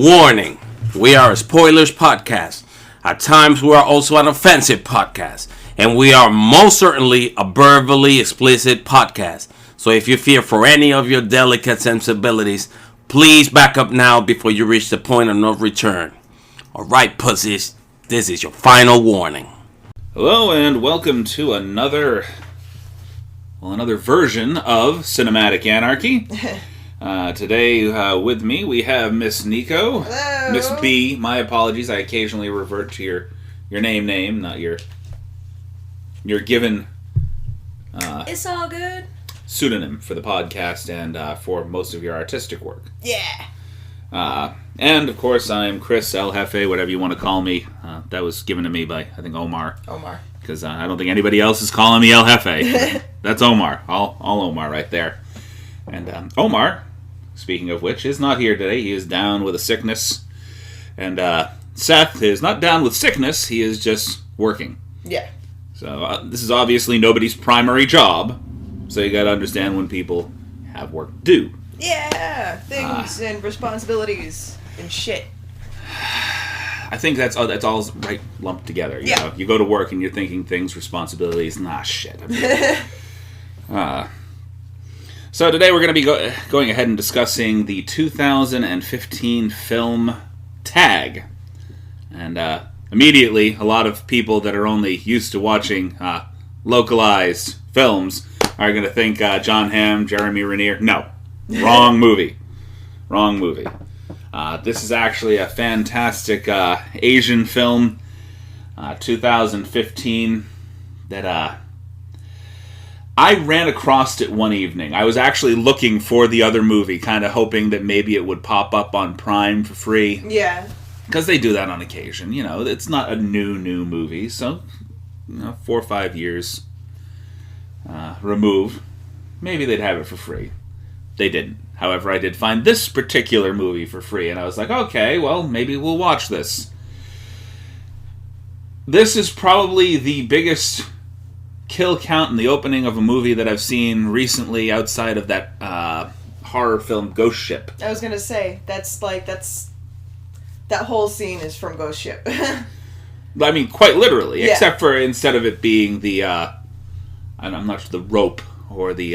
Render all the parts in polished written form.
Warning, we are a spoilers podcast. At times we are also an offensive podcast. And we are most certainly a verbally explicit podcast. So if you fear for any of your delicate sensibilities, please back up now before you reach the point of no return. Alright, pussies, this is your final warning. Hello and welcome to another version of Cinematic Anarchy. Today with me we have Miss Nico. Hello. Miss B. My apologies, I occasionally revert to your name, not your given It's all good. pseudonym for the podcast and for most of your artistic work. Yeah. And of course I'm Chris El Jefe, whatever you want to call me. That was given to me by, I think, Omar. Because I don't think anybody else is calling me El Jefe. That's Omar. All Omar right there. And Omar, speaking of which, is not here today. He is down with a sickness. And Seth is not down with sickness. He is just working. Yeah. So this is obviously nobody's primary job. So you got to understand when people have work to do. Yeah. Things and responsibilities and shit. I think that's all right lumped together. You know? You go to work and you're thinking things, responsibilities. Nah, shit. So today we're going to be going ahead and discussing the 2015 film Tag. And immediately, a lot of people that are only used to watching localized films are going to think John Hamm, Jeremy Renner. No. Wrong movie. Wrong movie. This is actually a fantastic Asian film, 2015, that I ran across it one evening. I was actually looking for the other movie, kind of hoping that maybe it would pop up on Prime for free. Yeah. Because they do that on occasion. You know, it's not a new movie, so 4 or 5 years removed, maybe they'd have it for free. They didn't. However, I did find this particular movie for free, and I was like, okay, well, maybe we'll watch this. This is probably the biggest kill count in the opening of a movie that I've seen recently outside of that horror film Ghost Ship. I was gonna say, that whole scene is from Ghost Ship. I mean, quite literally, yeah. Except for instead of it being the, I'm not sure, the rope or the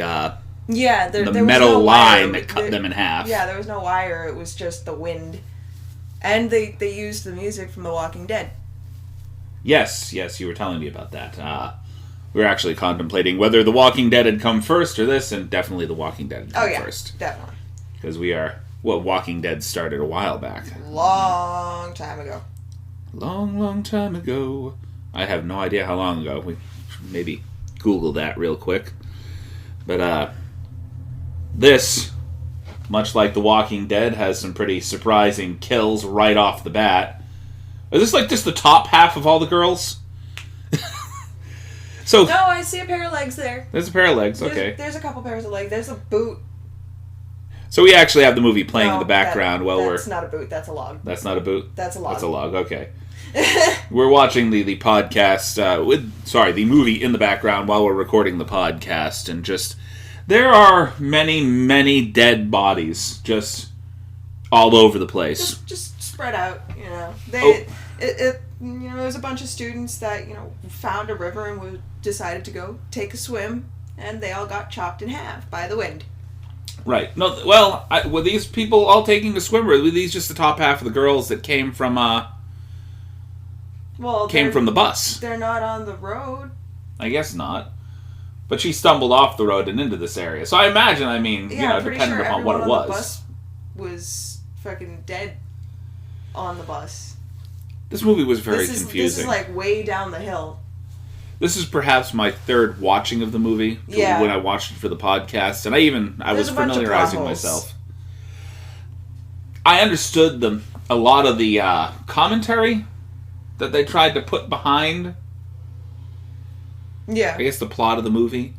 there metal was no line wire. that cut them in half. Yeah, there was no wire, it was just the wind. And they used the music from The Walking Dead. Yes, you were telling me about that. We were actually contemplating whether The Walking Dead had come first or this, and definitely The Walking Dead had come first. Definitely. Because Walking Dead started a while back. Long time ago. Long time ago. I have no idea how long ago. We should maybe Google that real quick. But, this, much like The Walking Dead, has some pretty surprising kills right off the bat. Is this like just the top half of all the girls? No, I see a pair of legs there. There's a pair of legs, okay. There's a couple pairs of legs. There's a boot. So we actually have the movie playing in the background while That's not a boot, that's a log. That's not a boot? That's a log. That's a log, okay. We're watching the podcast, the movie in the background while we're recording the podcast, and just, there are many dead bodies just all over the place. Just spread out, you know. There's a bunch of students that, found a river and decided to go take a swim, and they all got chopped in half by the wind. Right. No. Well, were these people all taking a swim, or were these just the top half of the girls that came from from the bus? They're not on the road. I guess not. But she stumbled off the road and into this area. So I imagine, depending upon what it was. The bus was fucking dead on the bus. This movie was very confusing. This is like way down the hill. This is perhaps my third watching of the movie. Yeah. When I watched it for the podcast. And I was familiarizing myself. I understood a lot of the commentary that they tried to put behind. Yeah. I guess the plot of the movie.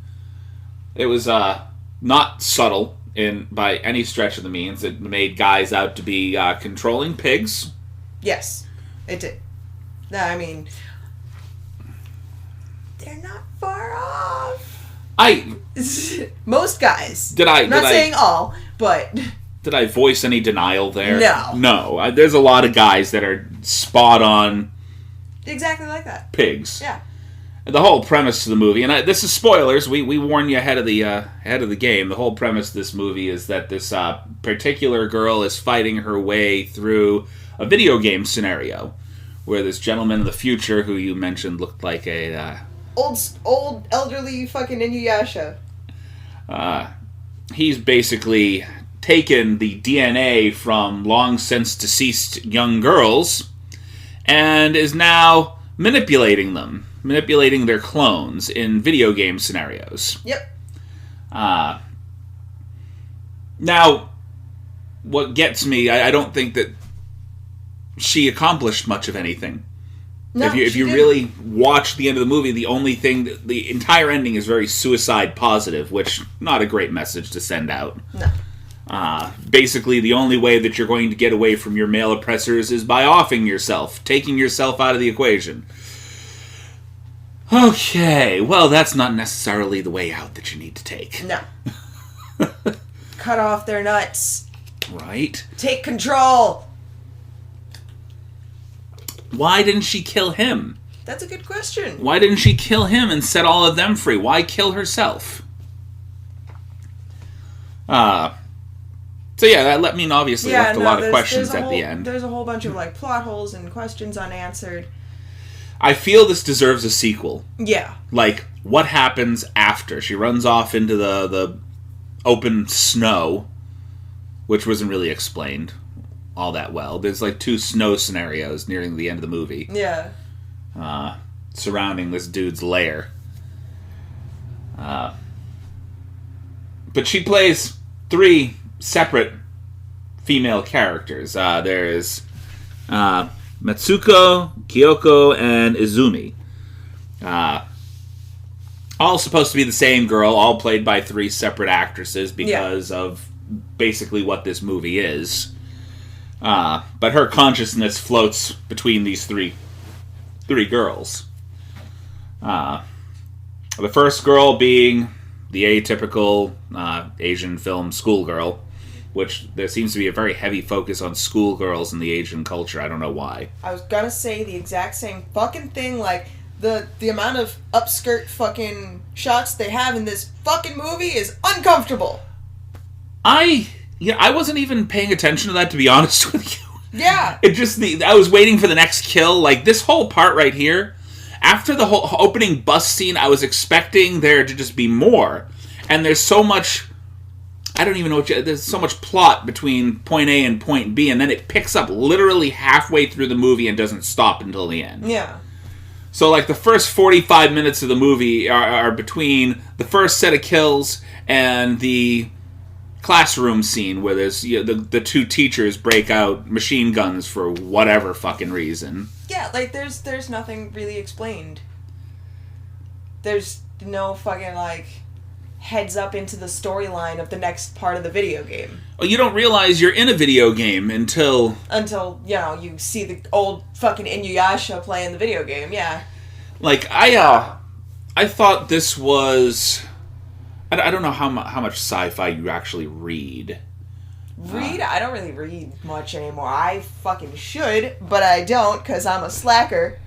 It was not subtle by any stretch of the means. It made guys out to be controlling pigs. Yes, it did. No, I mean, they're not far off. Most guys. I'm not saying all, but Did I voice any denial there? No. No. There's a lot of guys that are spot on Exactly like that. pigs. Yeah. The whole premise of the movie, and this is spoilers. We warn you ahead of the game. The whole premise of this movie is that this particular girl is fighting her way through a video game scenario, where this gentleman in the future, who you mentioned looked like a old elderly fucking Inuyasha. He's basically taken the DNA from long since deceased young girls, and is now manipulating their clones in video game scenarios. Yep. Now, what gets me, I don't think that she accomplished much of anything. No, if you really watch the end of the movie, the only thing, the entire ending is very suicide positive, which, not a great message to send out. No. Basically, the only way that you're going to get away from your male oppressors is by offing yourself, taking yourself out of the equation. Okay, well, that's not necessarily the way out that you need to take. No. Cut off their nuts. Right? Take control. Why didn't she kill him? That's a good question. Why didn't she kill him and set all of them free? Why kill herself? So yeah, that obviously left a lot of questions at the end. There's a whole bunch of like plot holes and questions unanswered. I feel this deserves a sequel. Yeah. Like, what happens after? She runs off into the open snow, which wasn't really explained all that well. There's like 2 snow scenarios nearing the end of the movie. Yeah. Surrounding this dude's lair. But she plays 3 separate female characters. There's Matsuko, Kyoko, and Izumi. All supposed to be the same girl, all played by 3 separate actresses because of basically what this movie is. But her consciousness floats between these three girls. The first girl being the atypical Asian film schoolgirl, which there seems to be a very heavy focus on schoolgirls in the Asian culture. I don't know why. I was gonna say the exact same fucking thing. Like, the amount of upskirt fucking shots they have in this fucking movie is uncomfortable. I wasn't even paying attention to that, to be honest with you. Yeah. I was waiting for the next kill. Like, this whole part right here, after the whole opening bus scene, I was expecting there to just be more. And there's so much, I don't even know there's so much plot between point A and point B, and then it picks up literally halfway through the movie and doesn't stop until the end. Yeah. So, like, the first 45 minutes of the movie are between the first set of kills and the classroom scene where there's the 2 teachers break out machine guns for whatever fucking reason. Yeah, like, there's nothing really explained. There's no fucking, like, heads up into the storyline of the next part of the video game. Well, you don't realize you're in a video game until, you see the old fucking Inuyasha playing the video game, yeah. Like, I thought this was, I don't know how much sci-fi you actually read. I don't really read much anymore. I fucking should, but I don't, because I'm a slacker.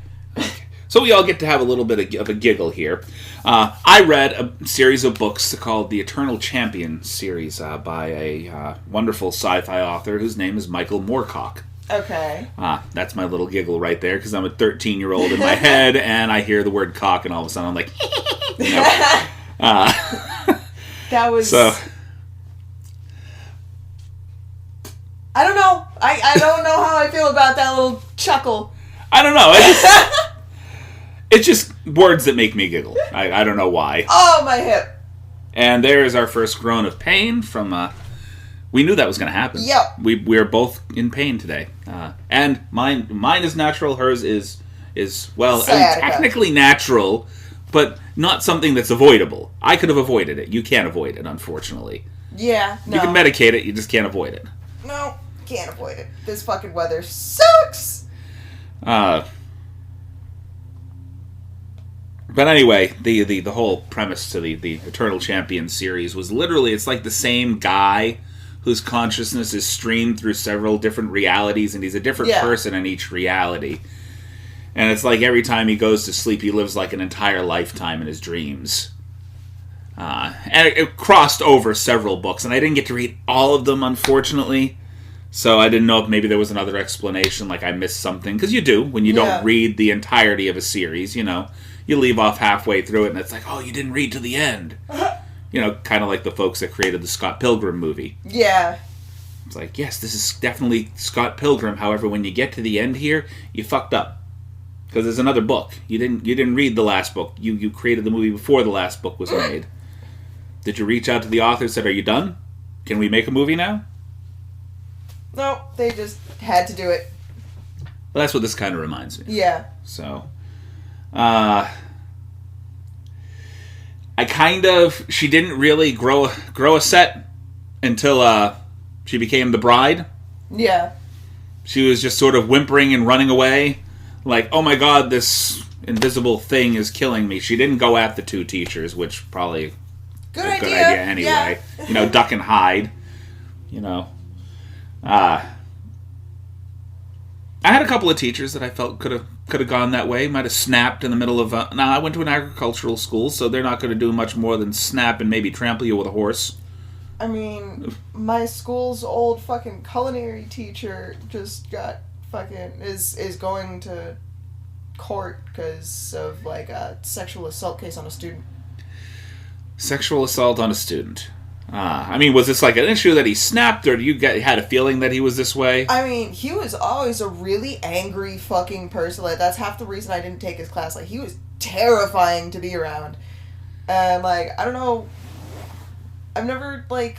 So we all get to have a little bit of a giggle here. I read a series of books called the Eternal Champion series by a wonderful sci-fi author whose name is Michael Moorcock. Okay. That's my little giggle right there, because I'm a 13-year-old in my head, and I hear the word cock, and all of a sudden I'm like, that was... So... I don't know. I don't know how I feel about that little chuckle. I don't know. It's just words that make me giggle. I don't know why. Oh, my hip. And there is our first groan of pain from... we knew that was going to happen. Yep. We are both in pain today. And mine is natural. Hers is well, technically natural, but not something that's avoidable. I could have avoided it. You can't avoid it, unfortunately. Yeah, no. You can medicate it. You just can't avoid it. No, can't avoid it. This fucking weather sucks. But anyway, the whole premise to the Eternal Champion series was literally, it's like the same guy whose consciousness is streamed through several different realities, and he's a different person in each reality. And it's like every time he goes to sleep, he lives like an entire lifetime in his dreams. And it crossed over several books, and I didn't get to read all of them, unfortunately. So I didn't know if maybe there was another explanation, like I missed something. Because you do, when you don't read the entirety of a series, you know. You leave off halfway through it, and it's like, oh, you didn't read to the end. You know, kind of like the folks that created the Scott Pilgrim movie. Yeah. It's like, yes, this is definitely Scott Pilgrim. However, when you get to the end here, you fucked up. Because there's another book. You didn't read the last book. You created the movie before the last book was made. Did you reach out to the author and said, are you done? Can we make a movie now? No, they just had to do it. Well, that's what this kind of reminds me. Yeah. So, she didn't really grow a set until she became the bride. Yeah. She was just sort of whimpering and running away. Like, oh my god, this invisible thing is killing me. She didn't go at the two teachers, which probably good a good idea anyway. Yeah. You know, duck and hide. You know. I had a couple of teachers that I felt could have gone that way. Might have snapped in the middle of... Now, I went to an agricultural school, so they're not going to do much more than snap and maybe trample you with a horse. I mean, my school's old fucking culinary teacher just got is going to court because of, like, a sexual assault case on a student. Sexual assault on a student. I mean, was this like an issue that he snapped, or had a feeling that he was this way? I mean, he was always a really angry fucking person. Like, that's half the reason I didn't take his class. Like, he was terrifying to be around. And, like, I don't know, I've never, like,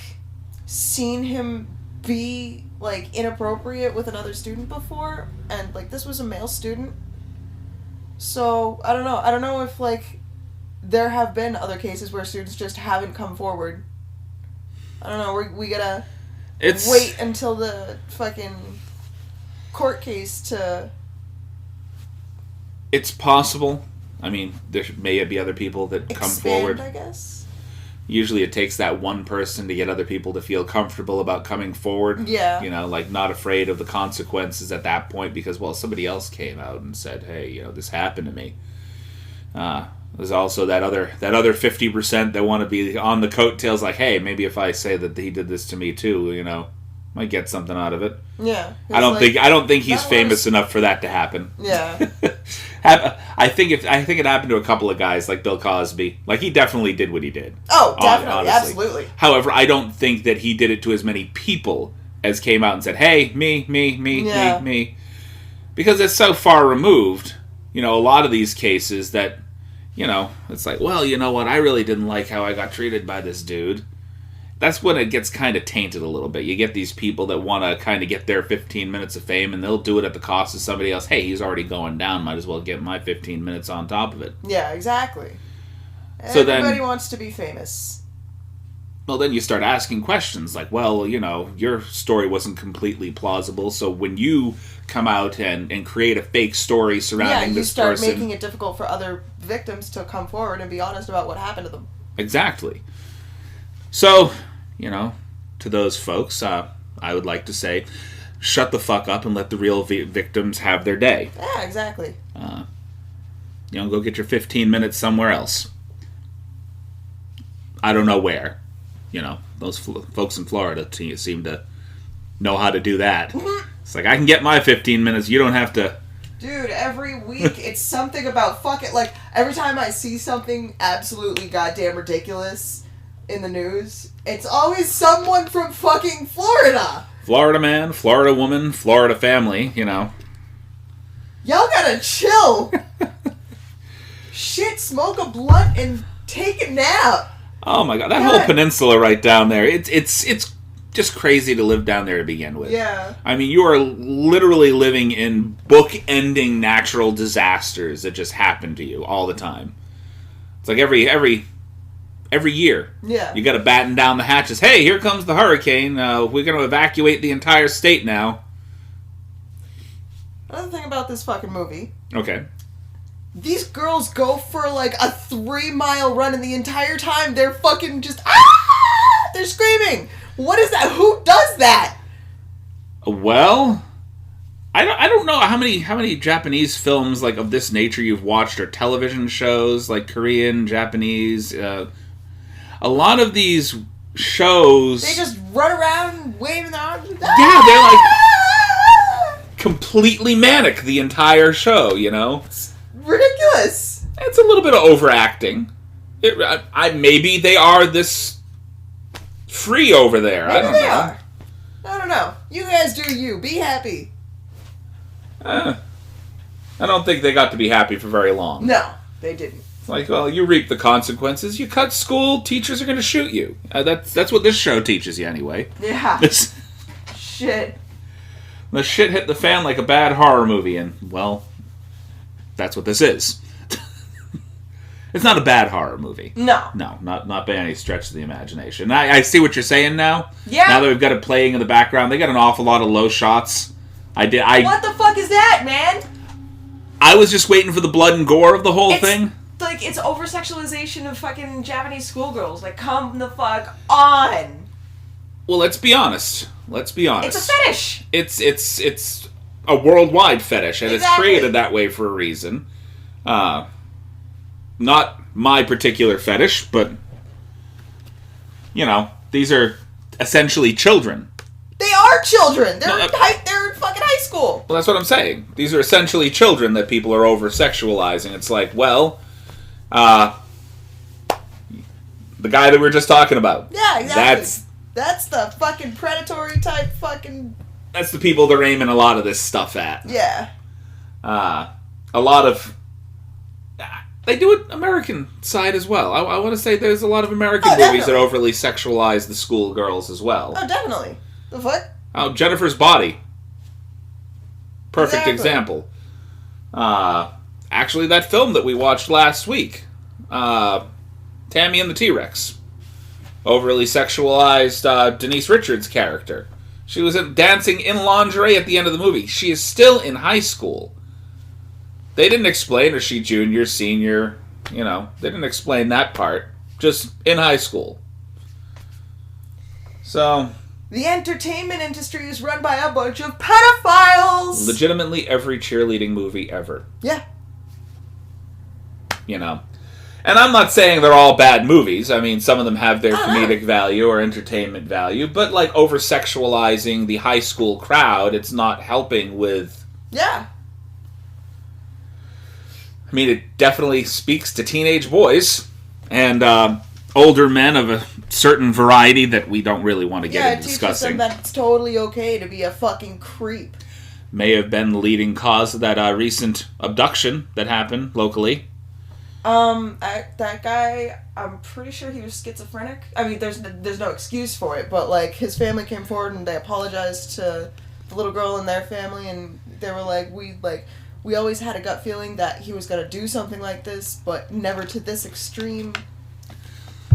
seen him be, like, inappropriate with another student before. And, like, this was a male student. So, I don't know. I don't know if, like, there have been other cases where students just haven't come forward. I don't know, we gotta wait until the fucking court case to... It's possible. I mean, there may be other people that come forward. I guess. Usually it takes that one person to get other people to feel comfortable about coming forward. Yeah. You know, like not afraid of the consequences at that point because, well, somebody else came out and said, hey, you know, this happened to me. There's also that other 50% that want to be on the coattails, like, hey, maybe if I say that he did this to me too, you know, might get something out of it. Yeah. I don't think he's famous enough for that to happen. Yeah. I think it happened to a couple of guys like Bill Cosby. Like, he definitely did what he did. Oh, definitely, honestly. absolutely. However, I don't think that he did it to as many people as came out and said, hey, me. Because it's so far removed, you know, a lot of these cases that, you know, it's like, well, you know what, I really didn't like how I got treated by this dude. That's when it gets kind of tainted a little bit. You get these people that want to kind of get their 15 minutes of fame, and they'll do it at the cost of somebody else. Hey, he's already going down, might as well get my 15 minutes on top of it. Yeah, exactly. So Everybody wants to be famous. Well, then you start asking questions like, well, you know, your story wasn't completely plausible, so when you come out and create a fake story surrounding this person... Yeah, you start making it difficult for other victims to come forward and be honest about what happened to them. Exactly. So, you know, to those folks, I would like to say, shut the fuck up and let the real victims have their day. Yeah, exactly. You know, go get your 15 minutes somewhere else. I don't know where. You know, those folks in Florida seem to know how to do that. It's like, I can get my 15 minutes, you don't have to... Dude, every week it's something about fucking... Like, every time I see something absolutely goddamn ridiculous in the news, it's always someone from fucking Florida! Florida man, Florida woman, Florida family, you know. Y'all gotta chill! Shit, smoke a blunt and take a nap! Oh my god, that whole peninsula right down there, it's just crazy to live down there to begin with. Yeah. I mean, you are literally living in book-ending natural disasters that just happen to you all the time. It's like every year. Yeah. You gotta batten down the hatches. Hey, here comes the hurricane. We're gonna evacuate the entire state now. Another thing about this fucking movie. Okay. These girls go for like a 3-mile run, and the entire time they're fucking just they're screaming. What is that? Who does that? Well, I don't know how many Japanese films like of this nature you've watched, or television shows like Korean, Japanese. A lot of these shows, they just run around waving their arms. Yeah, they're like completely manic the entire show. You know, it's ridiculous. It's a little bit of overacting. Maybe they are this free over there. Maybe I don't they know. are. I don't know. You guys do you. Be happy. I don't think they got to be happy for very long. No, they didn't. It's like, well, you reap the consequences. You cut school, teachers are going to shoot you. That's what this show teaches you anyway. Yeah. Shit. The shit hit the fan like a bad horror movie, and, well, that's what this is. It's not a bad horror movie. No. No, not by any stretch of the imagination. I see what you're saying now. Yeah. Now that we've got it playing in the background, they got an awful lot of low shots. What the fuck is that, man? I was just waiting for the blood and gore of the whole thing. Like, it's over-sexualization of fucking Japanese schoolgirls. Like, come the fuck on. Well, let's be honest. It's a fetish. It's a worldwide fetish, and Exactly. It's created that way for a reason. Not my particular fetish, but, you know, these are essentially children. They are children. They're No, they're in fucking high school. Well, that's what I'm saying. These are essentially children that people are over-sexualizing. It's like, well, the guy that we were just talking about. Yeah, exactly. That's the fucking predatory type fucking... That's the people they're aiming a lot of this stuff at. Yeah. A lot of... They do it American side as well. I want to say there's a lot of American movies definitely. that overly sexualize the schoolgirls as well. Oh, definitely. The fuck? Oh, Jennifer's Body. Perfect Exactly. example. Actually, that film that we watched last week, Tammy and the T-Rex, overly sexualized Denise Richards' character. She was dancing in lingerie at the end of the movie. She is still in high school. They didn't explain, is she junior, senior, you know, they didn't explain that part. Just in high school. So... The entertainment industry is run by a bunch of pedophiles! legitimately every cheerleading movie ever. Yeah. You know. And I'm not saying they're all bad movies. I mean, some of them have their comedic value or entertainment value. But, like, over-sexualizing the high school crowd, it's not helping with... Yeah. I mean, it definitely speaks to teenage boys. And older men of a certain variety that we don't really want to get into discussing. Yeah, it teaches them that it's totally okay to be a fucking creep. May have been the leading cause of that recent abduction that happened locally. That guy, I'm pretty sure he was schizophrenic. I mean, there's no excuse for it, but, like, his family came forward and they apologized to the little girl and their family, and they were like, we always had a gut feeling that he was gonna do something like this, but never to this extreme.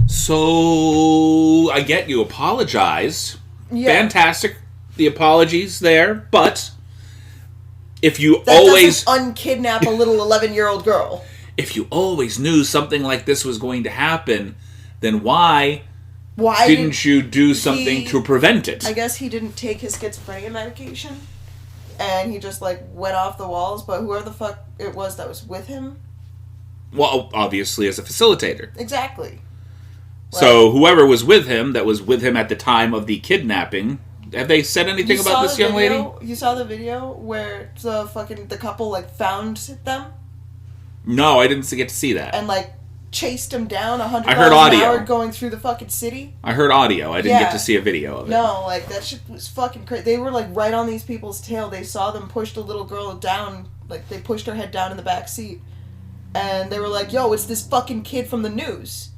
So, I get you apologized. Yeah. Fantastic. The apologies there, but if you That always doesn't unkidnap a little 11-year-old girl. if you always knew something like this was going to happen, then why Why didn't you do something to prevent it? I guess he didn't take his schizophrenia medication, and he just, like, went off the walls, but whoever the fuck it was that was with him... Well, obviously as a facilitator. Exactly. So whoever was with him, that was with him at the time of the kidnapping, have they said anything about this young lady? You saw the video where the couple, like, found them? No, I didn't get to see that. And, like, chased him down 100 I heard miles an audio. hour going through the fucking city? I heard audio. I didn't Yeah. get to see a video of it. No, like, that shit was fucking crazy. They were, like, right on these people's tail. They saw them push the little girl down. Like, they pushed her head down in the back seat. And they were like, yo, it's this fucking kid from the news.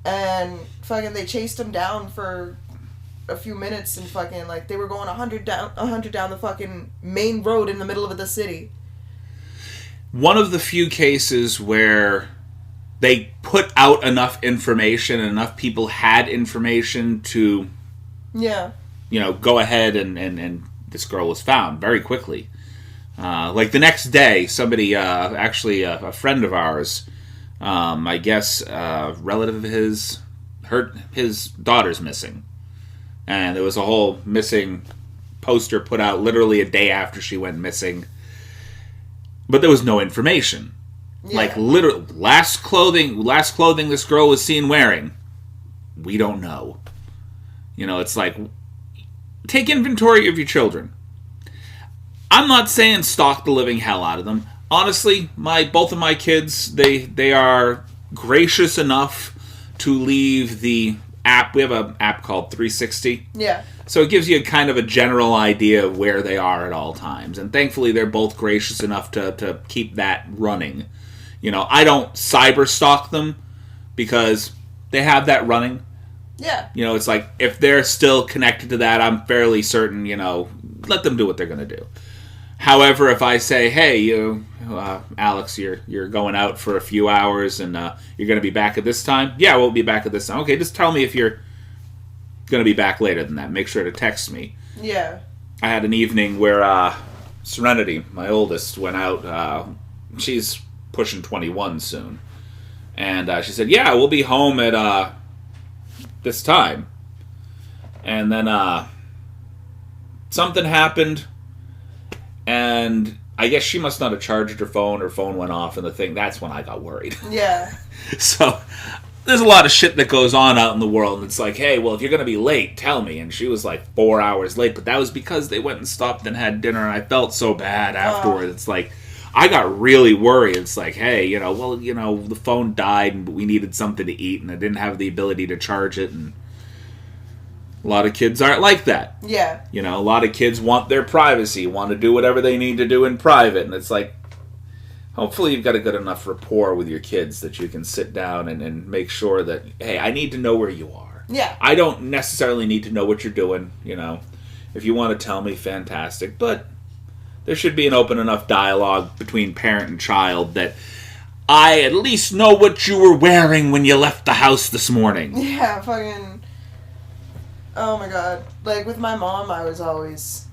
And fucking they chased him down for a few minutes and fucking, like, they were going 100 down the fucking main road in the middle of the city. One of the few cases where they put out enough information and enough people had information to, Yeah. you know, go ahead and this girl was found very quickly. Like the next day, somebody, actually a friend of ours, I guess, relative of his daughter's missing. And there was a whole missing poster put out literally a day after she went missing. But there was no information. Yeah. Like, literally, last clothing this girl was seen wearing, we don't know. You know, it's like, take inventory of your children. I'm not saying stalk the living hell out of them. Honestly, both of my kids, they are gracious enough to leave the app. We have an app called 360. Yeah. So it gives you kind of a general idea of where they are at all times. And thankfully, they're both gracious enough to keep that running. You know, I don't cyber stalk them because they have that running. Yeah. You know, it's like, if they're still connected to that, I'm fairly certain, you know, let them do what they're going to do. However, if I say, hey, Alex, you're going out for a few hours and you're going to be back at this time? Yeah, we'll be back at this time. Okay, just tell me if you're going to be back later than that. Make sure to text me. Yeah. I had an evening where Serenity, my oldest, went out. She's pushing 21 soon. And she said, yeah, we'll be home at this time. And then something happened. And I guess she must not have charged her phone went off and the thing. That's when I got worried. Yeah. So there's a lot of shit that goes on out in the world. And it's like, hey, well, if you're going to be late, tell me. And she was like 4 hours late. But that was because they went and stopped and had dinner. And I felt so bad afterwards. It's like, I got really worried. It's like, hey, you know, well, you know, the phone died and we needed something to eat. And I didn't have the ability to charge it. And a lot of kids aren't like that. Yeah. You know, a lot of kids want their privacy, want to do whatever they need to do in private. And it's like, hopefully you've got a good enough rapport with your kids that you can sit down and make sure that, hey, I need to know where you are. Yeah. I don't necessarily need to know what you're doing, you know. If you want to tell me, fantastic. But there should be an open enough dialogue between parent and child that I at least know what you were wearing when you left the house this morning. Yeah, fucking... Oh my god. Like, with my mom, I was always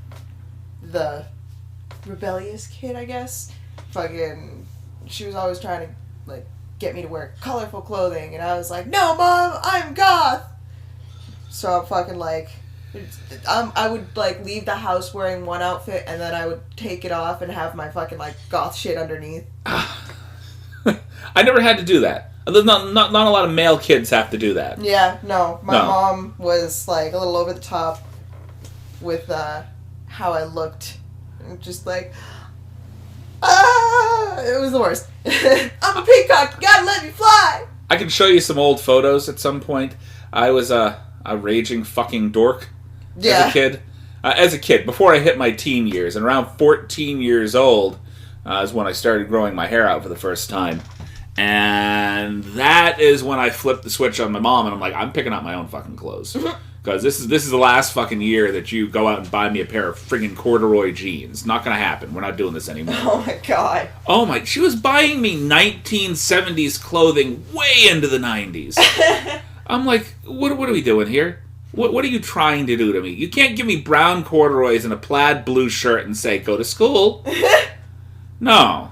the rebellious kid, I guess. Fucking, she was always trying to, like, get me to wear colorful clothing, and I was like, no, Mom, I'm goth! So I'm fucking, like, I would, like, leave the house wearing one outfit, and then I would take it off and have my fucking, like, goth shit underneath. I never had to do that. Not a lot of male kids have to do that. Yeah, no. My mom was, like, a little over the top with how I looked. Just like, it was the worst. I'm a peacock, you gotta let me fly! I can show you some old photos at some point. I was a raging fucking dork as a kid. As a kid, before I hit my teen years, and around 14 years old is when I started growing my hair out for the first time. And that is when I flipped the switch on my mom, and I'm like, I'm picking out my own fucking clothes. Because this is the last fucking year that you go out and buy me a pair of friggin' corduroy jeans. Not gonna happen. We're not doing this anymore. Oh my god. Oh my, she was buying me 1970s clothing way into the 90s. I'm like, what are we doing here? What are you trying to do to me? You can't give me brown corduroys and a plaid blue shirt and say, go to school. No.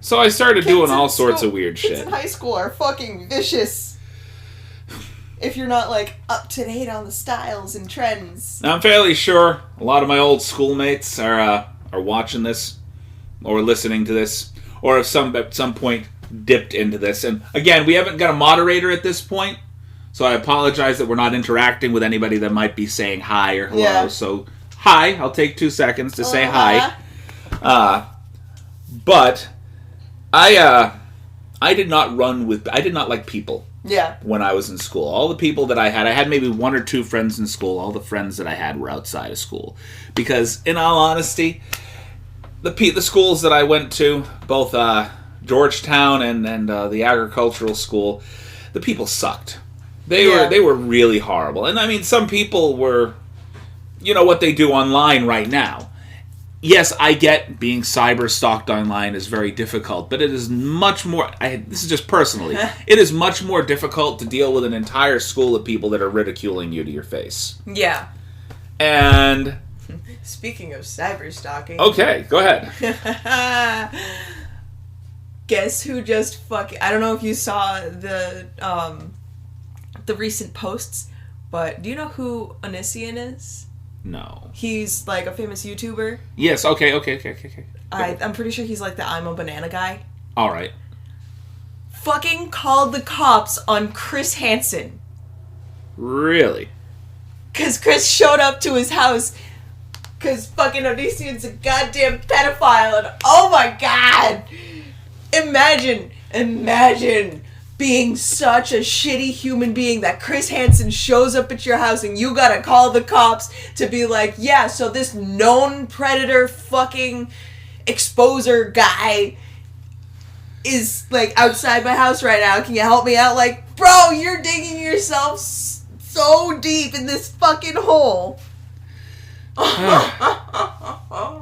So I started doing all sorts of weird shit. Kids in high school are fucking vicious. If you're not, like, up to date on the styles and trends. Now, I'm fairly sure a lot of my old schoolmates are watching this, or listening to this, or at some point dipped into this. And again, we haven't got a moderator at this point, so I apologize that we're not interacting with anybody that might be saying hi or hello. Yeah. So, hi, I'll take 2 seconds to say hi. But I did not like people. Yeah. When I was in school. All the people that I had maybe 1 or 2 friends in school. All the friends that I had were outside of school. Because, in all honesty, the schools that I went to, both Georgetown and the agricultural school, the people sucked. They were really horrible. And I mean, some people were, you know, what they do online right now. Yes, I get being cyber stalked online is very difficult, but it is much more, this is just personally, it is much more difficult to deal with an entire school of people that are ridiculing you to your face. Yeah. And... Speaking of cyber stalking... Okay, go ahead. Guess who just I don't know if you saw the recent posts But do you know who Anarchy is? No. He's like a famous YouTuber. Yes, okay. I'm pretty sure he's like the I'm a Banana guy. Alright. Fucking called the cops on Chris Hansen. Really? Because Chris showed up to his house because fucking Onision's a goddamn pedophile, and oh my god! Imagine being such a shitty human being that Chris Hansen shows up at your house and you gotta call the cops to be like, yeah, so this known predator fucking exposer guy is like outside my house right now. Can you help me out? Like, bro, you're digging yourself so deep in this fucking hole.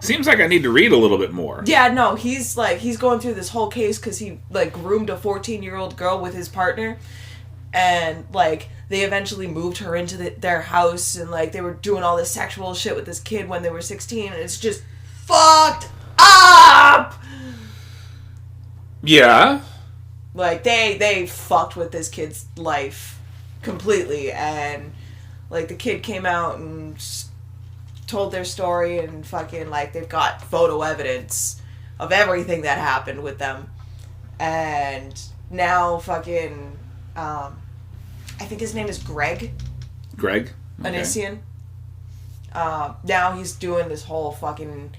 Seems like I need to read a little bit more. Yeah, no, he's going through this whole case because he like groomed a 14-year-old girl with his partner, and like they eventually moved her into their house, and like they were doing all this sexual shit with this kid when they were 16, and it's just fucked up. Yeah. Like they fucked with this kid's life completely, and like the kid came out and told their story, and fucking like they've got photo evidence of everything that happened with them, and now fucking I think his name is Greg Okay. Anisian. Now he's doing this whole fucking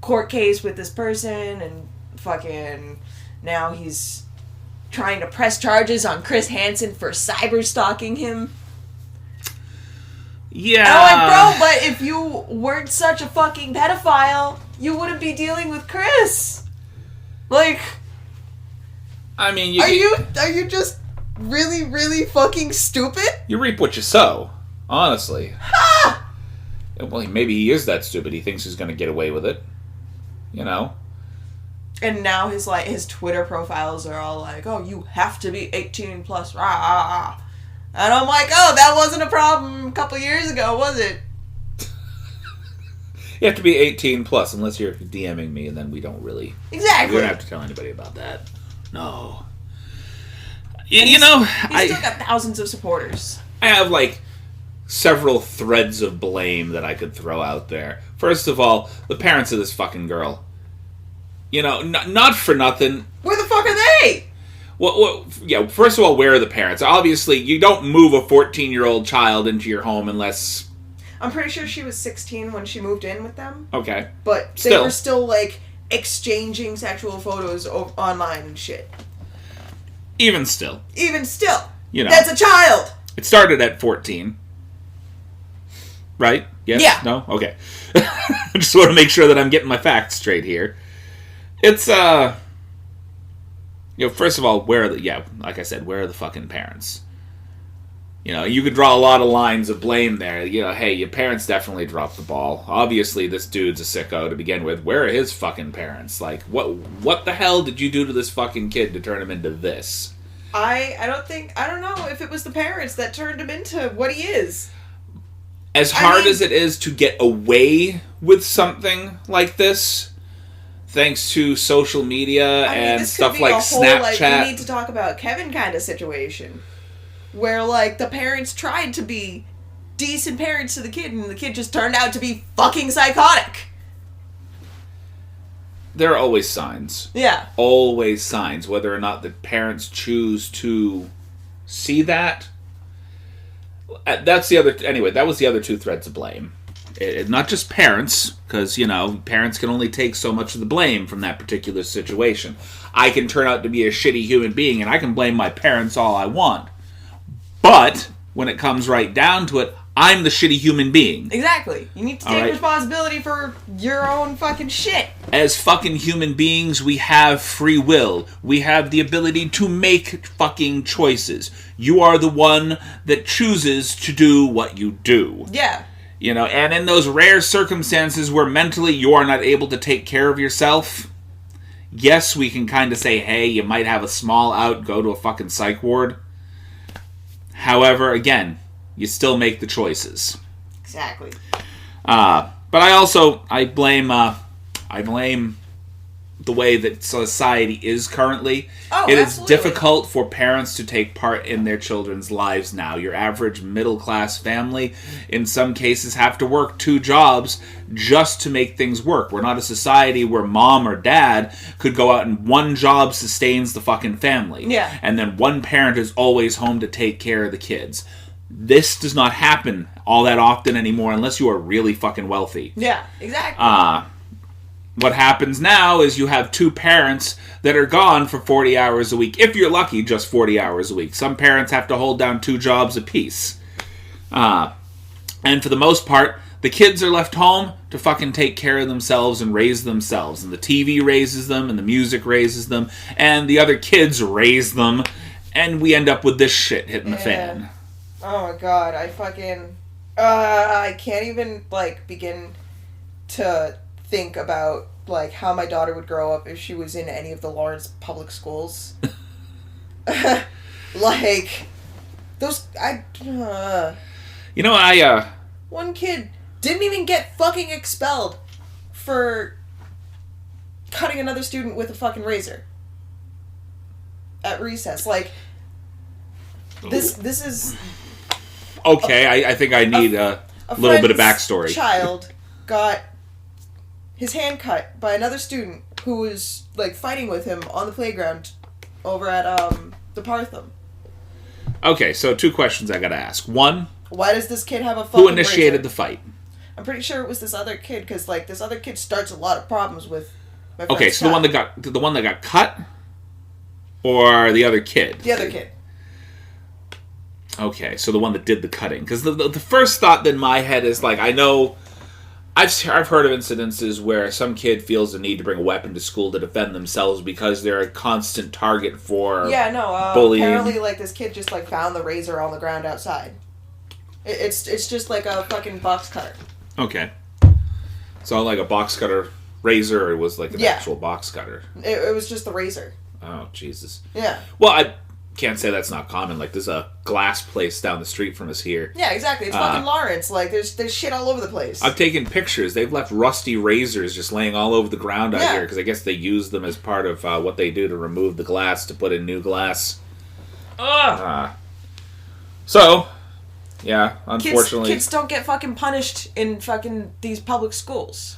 court case with this person, and fucking now he's trying to press charges on Chris Hansen for cyber stalking him. Yeah. And I'm like, bro, but if you weren't such a fucking pedophile, you wouldn't be dealing with Chris. Like, I mean, are you just really, really fucking stupid? You reap what you sow, honestly. Ha! Well, maybe he is that stupid. He thinks he's going to get away with it. You know? And now his Twitter profiles are all like, oh, you have to be 18 plus, rah, rah, rah. And I'm like, oh, that wasn't a problem a couple years ago, was it? You have to be 18 plus, unless you're DMing me, and then we don't really... Exactly. We don't have to tell anybody about that. No. He's still got thousands of supporters. I have, like, several threads of blame that I could throw out there. First of all, the parents of this fucking girl. You know, not for nothing. Where the fuck are they? Well, yeah, first of all, where are the parents? Obviously, you don't move a 14-year-old child into your home unless... I'm pretty sure she was 16 when she moved in with them. Okay. But they were still, like, exchanging sexual photos online and shit. Even still. You know. That's a child! It started at 14. Right? Yes? Yeah. No? Okay. I just want to make sure that I'm getting my facts straight here. It's, you know, first of all, like I said, where are the fucking parents? You know, you could draw a lot of lines of blame there. You know, hey, your parents definitely dropped the ball. Obviously, this dude's a sicko to begin with. Where are his fucking parents? Like, what the hell did you do to this fucking kid to turn him into this? I don't know if it was the parents that turned him into what he is. As hard as it is to get away with something like this, thanks to social media and stuff like Snapchat. Like, we need to talk about Kevin kind of situation. Where, like, the parents tried to be decent parents to the kid, and the kid just turned out to be fucking psychotic. There are always signs. Yeah. Always signs. Whether or not the parents choose to see that. That's the other... Anyway, that was the other two threads of blame. Not just parents, because, you know, parents can only take so much of the blame from that particular situation. I can turn out to be a shitty human being, and I can blame my parents all I want. But, when it comes right down to it, I'm the shitty human being. Exactly. You need to take responsibility for your own fucking shit. As fucking human beings, we have free will. We have the ability to make fucking choices. You are the one that chooses to do what you do. Yeah. You know, and in those rare circumstances where mentally you are not able to take care of yourself, yes, we can kind of say, hey, you might have a small out, go to a fucking psych ward. However, again, you still make the choices. Exactly. But I blame the way that society is currently, absolutely. is difficult for parents to take part in their children's lives now. Your average middle-class family, in some cases, have to work 2 jobs just to make things work. We're not a society where mom or dad could go out and one job sustains the fucking family. Yeah. And then one parent is always home to take care of the kids. This does not happen all that often anymore unless you are really fucking wealthy. Yeah, exactly. What happens now is you have 2 parents that are gone for 40 hours a week. If you're lucky, just 40 hours a week. Some parents have to hold down 2 jobs apiece. And for the most part, the kids are left home to fucking take care of themselves and raise themselves. And the TV raises them, and the music raises them, and the other kids raise them, and we end up with this shit hitting the fan. Oh my god, I can't even, begin to think about, how my daughter would grow up if she was in any of the Lawrence public schools. One kid didn't even get fucking expelled for cutting another student with a fucking razor at recess. This is... Okay, I think I need a little bit of backstory. Child got his hand cut by another student who was, fighting with him on the playground over at, the Partham. Okay, so 2 questions I gotta ask. 1... Why does this kid have a fucking Who initiated razor? the fight? I'm pretty sure it was this other kid, because, this other kid starts a lot of problems with my friend's Okay, so child. the one that got cut? Or the other kid? The other kid. Okay, so the one that did the cutting. Because the first thought in my head is, I know... I've heard of incidences where some kid feels the need to bring a weapon to school to defend themselves because they're a constant target for bullying. Apparently, this kid just, found the razor on the ground outside. It's just like a fucking box cutter. Okay. So, a box cutter razor, or it was, an actual box cutter? It was just the razor. Oh, Jesus. Yeah. Well, I can't say that's not common. There's a glass place down the street from us here. Yeah, exactly. It's fucking Lawrence. There's shit all over the place. I've taken pictures. They've left rusty razors just laying all over the ground out here, because I guess they use them as part of what they do to remove the glass to put in new glass. So, yeah, unfortunately... Kids don't get fucking punished in fucking these public schools.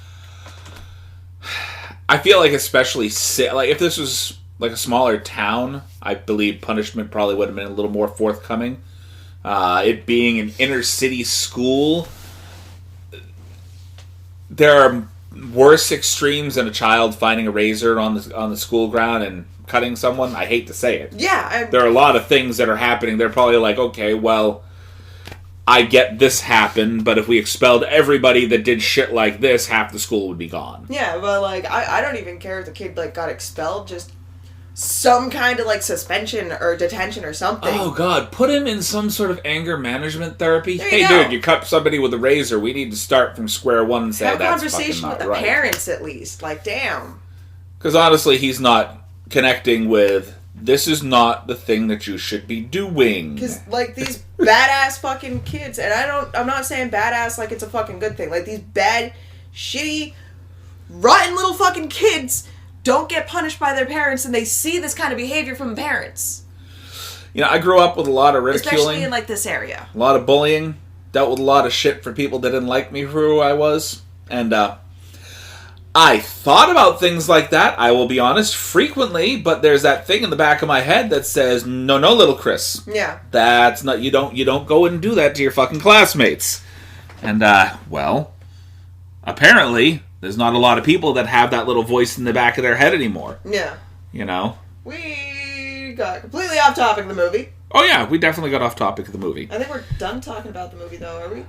I feel especially... if this was... a smaller town, I believe punishment probably would have been a little more forthcoming. It being an inner city school, there are worse extremes than a child finding a razor on the school ground and cutting someone. I hate to say it. Yeah. There are a lot of things that are happening. They're probably okay, well, I get this happened, but if we expelled everybody that did shit like this, half the school would be gone. Yeah, but I don't even care if the kid got expelled, just some kind of suspension or detention or something. Oh god, put him in some sort of anger management therapy. Hey go. Dude, you cut somebody with a razor, we need to start from square one and say have a that's conversation fucking with not the right. parents at least. Damn. Because honestly, he's not connecting with, this is not the thing that you should be doing. Because these badass fucking kids, and I'm not saying badass like it's a fucking good thing. These bad, shitty, rotten little fucking kids don't get punished by their parents, and they see this kind of behavior from parents. I grew up with a lot of ridiculing. Especially in this area. A lot of bullying. Dealt with a lot of shit for people that didn't like me for who I was. And I thought about things like that, I will be honest, frequently, but there's that thing in the back of my head that says, no, little Chris. Yeah. That's not, you don't go and do that to your fucking classmates. And, well, apparently... There's not a lot of people that have that little voice in the back of their head anymore. Yeah. We got completely off topic of the movie. Oh yeah, we definitely got off topic of the movie. I think we're done talking about the movie though, are we?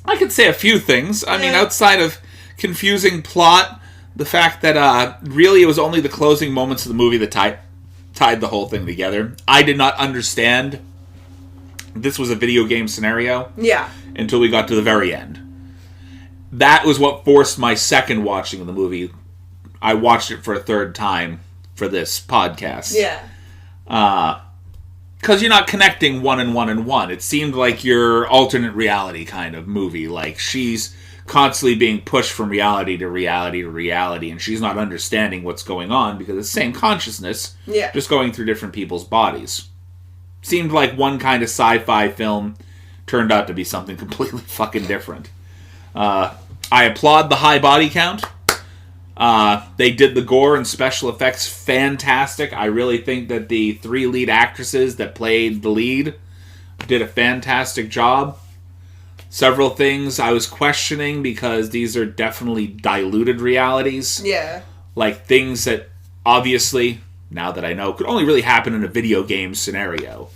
I could say a few things. I mean, outside of confusing plot, the fact that really it was only the closing moments of the movie that tied the whole thing together. I did not understand this was a video game scenario. Yeah. Until we got to the very end. That was what forced my second watching of the movie. I watched it for a third time for this podcast. Yeah. Because you're not connecting one and one and one. It seemed like your alternate reality kind of movie. She's constantly being pushed from reality to reality to reality, and she's not understanding what's going on because it's the same consciousness, just going through different people's bodies. Seemed like one kind of sci-fi film, turned out to be something completely fucking different. I applaud the high body count. They did the gore and special effects fantastic. I really think that the 3 lead actresses that played the lead did a fantastic job. Several things I was questioning because these are definitely diluted realities. Yeah. Like things that obviously, now that I know, could only really happen in a video game scenario.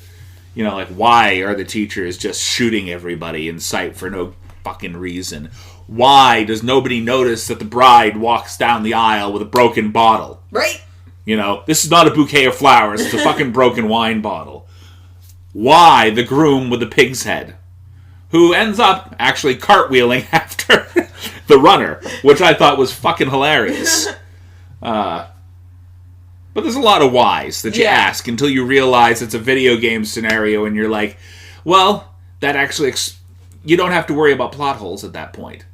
You know, like why are the teachers just shooting everybody in sight for no fucking reason? Why does nobody notice that the bride walks down the aisle with a broken bottle? Right. You know, this is not a bouquet of flowers, it's a fucking broken wine bottle. Why the groom with the pig's head? Who ends up actually cartwheeling after the runner, which I thought was fucking hilarious. But there's a lot of whys that you ask until you realize it's a video game scenario, and you're like, well, that actually... you don't have to worry about plot holes at that point.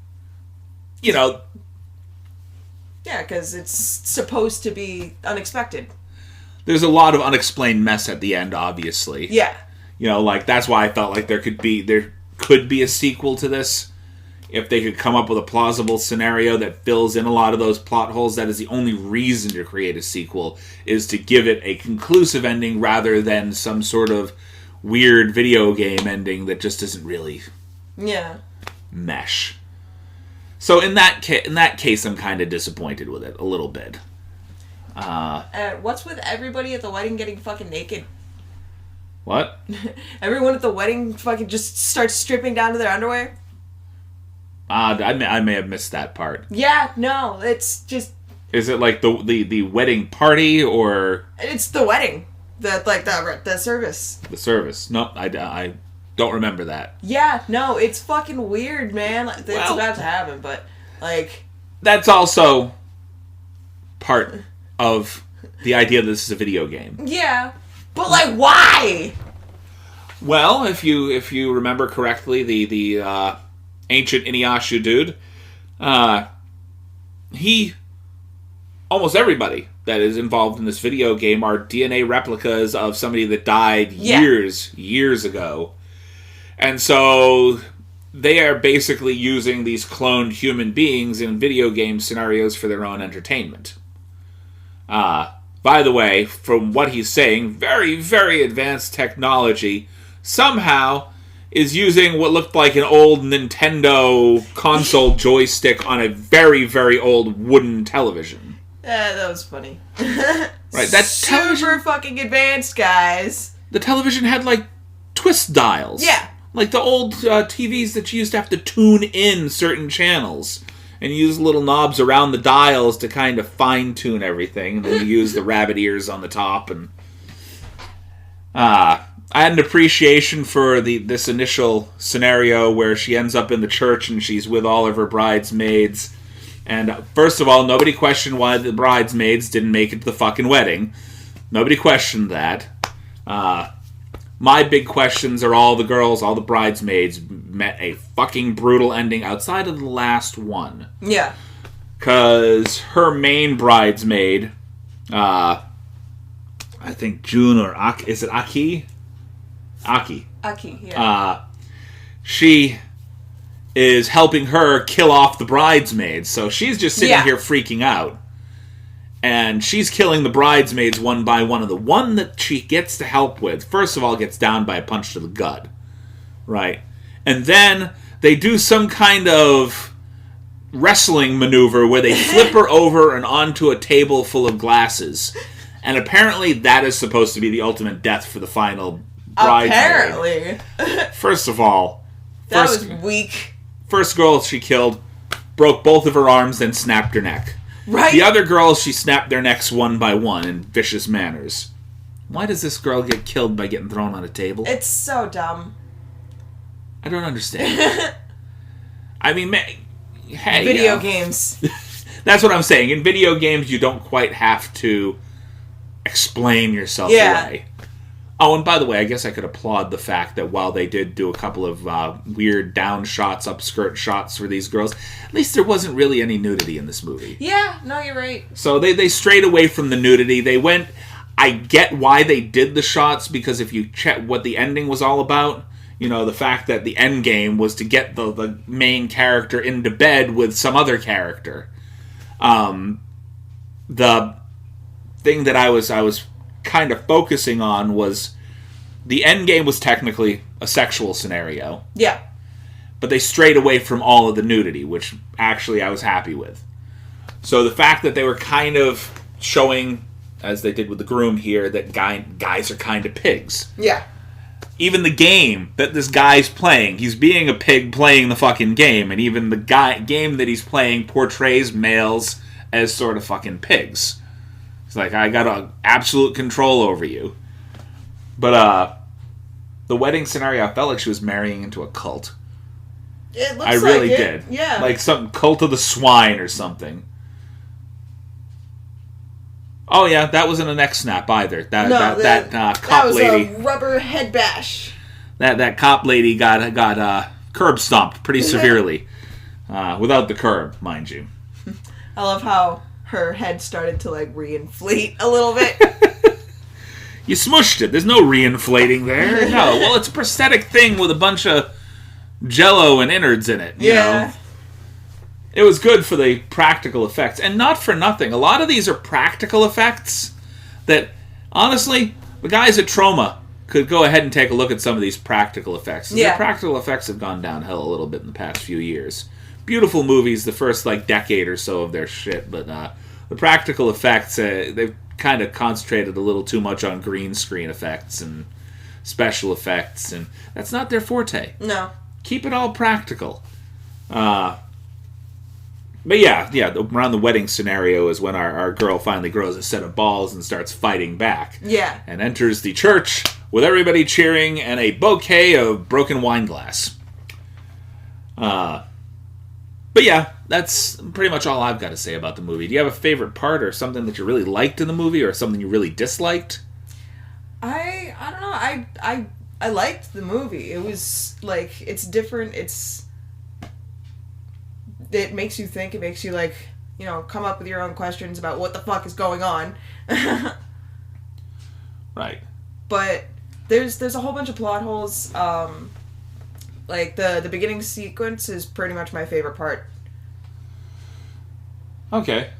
You know... Yeah, because it's supposed to be unexpected. There's a lot of unexplained mess at the end, obviously. Yeah. You know, like, that's why I felt like there could be a sequel to this. If they could come up with a plausible scenario that fills in a lot of those plot holes, that is the only reason to create a sequel, is to give it a conclusive ending rather than some sort of weird video game ending that just doesn't really mesh. So in that case, I'm kind of disappointed with it a little bit. What's with everybody at the wedding getting fucking naked? What? Everyone at the wedding fucking just starts stripping down to their underwear? I may have missed that part. Yeah, no, it's just... Is it like the wedding party, or... It's the wedding. The service. The service. No, I don't remember that. Yeah, no, it's fucking weird, man. It's about to happen, but, like... That's also part of the idea that this is a video game. Yeah. But, like, why? Well, if you remember correctly, the ancient Inuyasha dude, almost everybody that is involved in this video game are DNA replicas of somebody that died years ago. And so they are basically using these cloned human beings in video game scenarios for their own entertainment. By the way, from what he's saying, very, very advanced technology somehow is using what looked like an old Nintendo console joystick on a very, very old wooden television. Yeah, that was funny. Right, that super fucking advanced, guys. The television had, like, twist dials. Yeah. Like the old TVs that you used to have to tune in certain channels. And use little knobs around the dials to kind of fine-tune everything. And then you use the rabbit ears on the top. And I had an appreciation for this initial scenario where she ends up in the church and she's with all of her bridesmaids. And first of all, nobody questioned why the bridesmaids didn't make it to the fucking wedding. Nobody questioned that. My big questions are all the bridesmaids met a fucking brutal ending outside of the last one. Yeah. Because her main bridesmaid, I think June or Aki, is it Aki? Aki. Aki, yeah. She is helping her kill off the bridesmaids. So she's just sitting here freaking out. And she's killing the bridesmaids one by one. And the one that she gets to help with, first of all, gets down by a punch to the gut. Right? And then they do some kind of wrestling maneuver where they flip her over and onto a table full of glasses. And apparently that is supposed to be the ultimate death for the final bridesmaid. Apparently. First of all. That was weak. First girl she killed broke both of her arms, then snapped her neck. Right. The other girls, she snapped their necks one by one in vicious manners. Why does this girl get killed by getting thrown on a table? It's so dumb. I don't understand. I mean, hey. Video games. That's what I'm saying. In video games, you don't quite have to explain yourself away. Oh, and by the way, I guess I could applaud the fact that while they did do a couple of weird down shots, upskirt shots for these girls, at least there wasn't really any nudity in this movie. Yeah, no, you're right. So they strayed away from the nudity. They went... I get why they did the shots, because if you check what the ending was all about, you know, the fact that the end game was to get the main character into bed with some other character. The thing that I was kind of focusing on was the end game was technically a sexual scenario. Yeah. But they strayed away from all of the nudity, which actually I was happy with. So the fact that they were kind of showing, as they did with the groom here, that guys are kind of pigs. Yeah. Even the game that this guy's playing, he's being a pig playing the fucking game, and even the game that he's playing portrays males as sort of fucking pigs. It's like, I got absolute control over you. But, the wedding scenario, I felt like she was marrying into a cult. It looks I really like did. Yeah. Like some cult of the swine or something. Oh yeah, that wasn't a neck snap either. That cop was lady. A rubber head bash. That cop lady got curb stomped pretty severely, without the curb, mind you. I love how her head started to like reinflate a little bit. You smushed it. There's no reinflating there. No, well, it's a prosthetic thing with a bunch of jello and innards in it. You know? It was good for the practical effects. And not for nothing. A lot of these are practical effects that, honestly, the guys at Troma could go ahead and take a look at some of these practical effects. Yeah. The practical effects have gone downhill a little bit in the past few years. Beautiful movies, the first, decade or so of their shit, but the practical effects, they've kind of concentrated a little too much on green screen effects and special effects, and that's not their forte. No. Keep it all practical. But yeah, around the wedding scenario is when our girl finally grows a set of balls and starts fighting back. Yeah. And enters the church with everybody cheering and a bouquet of broken wine glass. But yeah, that's pretty much all I've got to say about the movie. Do you have a favorite part or something that you really liked in the movie or something you really disliked? I don't know. I liked the movie. It was like, it's different. It makes you think. It makes you come up with your own questions about what the fuck is going on. Right. But there's a whole bunch of plot holes. Like the beginning sequence is pretty much my favorite part. Okay.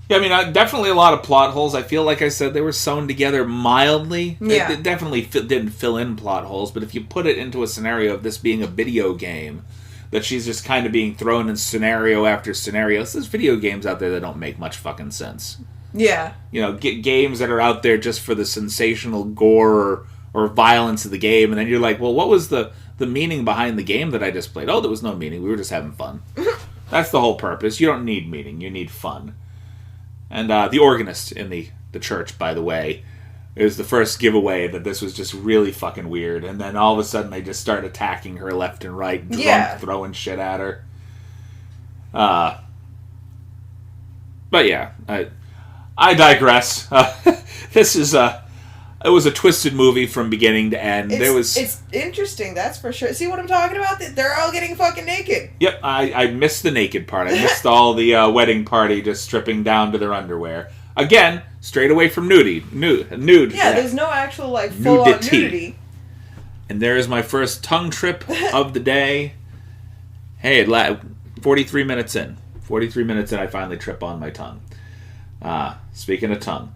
Yeah, I mean, definitely a lot of plot holes. I feel like I said they were sewn together mildly. Yeah. It definitely didn't fill in plot holes, but if you put it into a scenario of this being a video game, that she's just kind of being thrown in scenario after scenario, there's video games out there that don't make much fucking sense. Yeah. You know, games that are out there just for the sensational gore or violence of the game, and then you're like, well, what was the meaning behind the game that I just played? Oh, there was no meaning. We were just having fun. That's the whole purpose. You don't need meaning. You need fun. And the organist in the church, by the way, it was the first giveaway that this was just really fucking weird. And then all of a sudden they just start attacking her left and right, drunk, throwing shit at her. But yeah, I digress. This is it was a twisted movie from beginning to end. It's interesting, that's for sure. See what I'm talking about? They're all getting fucking naked. Yep, I missed the naked part. I missed all the wedding party just stripping down to their underwear. Again, straight away from nude. Yeah, there's no actual full-on nudity. And there's my first tongue trip of the day. Hey, 43 minutes in. 43 minutes in, I finally trip on my tongue. Speaking of tongue.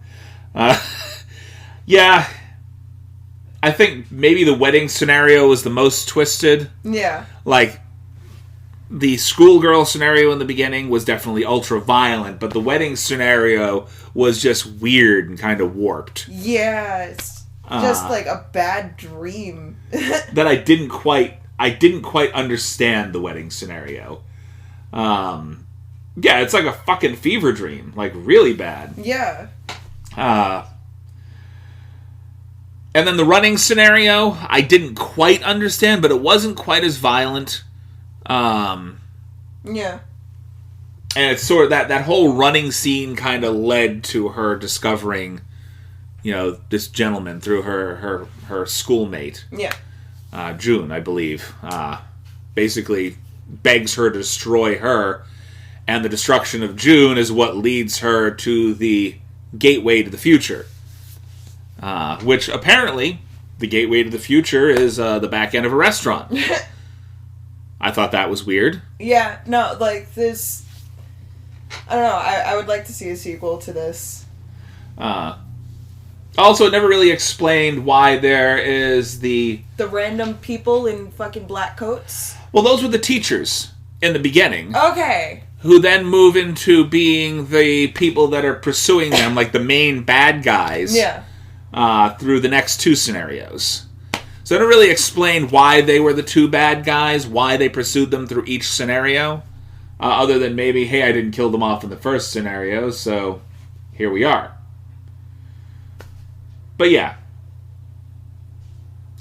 Yeah, I think maybe the wedding scenario was the most twisted. Yeah. The schoolgirl scenario in the beginning was definitely ultra-violent, but the wedding scenario was just weird and kind of warped. Yeah, it's just a bad dream. That I didn't quite understand the wedding scenario. Yeah, it's like a fucking fever dream. Really bad. Yeah. And then the running scenario, I didn't quite understand, but it wasn't quite as violent. Yeah. And it's sort of that whole running scene kind of led to her discovering this gentleman through her schoolmate. Yeah. June, I believe, basically begs her to destroy her, and the destruction of June is what leads her to the gateway to the future. Which apparently, the gateway to the future is the back end of a restaurant. I thought that was weird. Yeah, no, like this. I don't know. I would like to see a sequel to this. Also, it never really explained why there is the random people in fucking black coats. Well, those were the teachers in the beginning. Okay. Who then move into being the people that are pursuing them, like the main bad guys. Yeah. Through the next two scenarios. So it didn't really explain why they were the two bad guys, why they pursued them through each scenario. Other than maybe, hey, I didn't kill them off in the first scenario, so here we are. But yeah,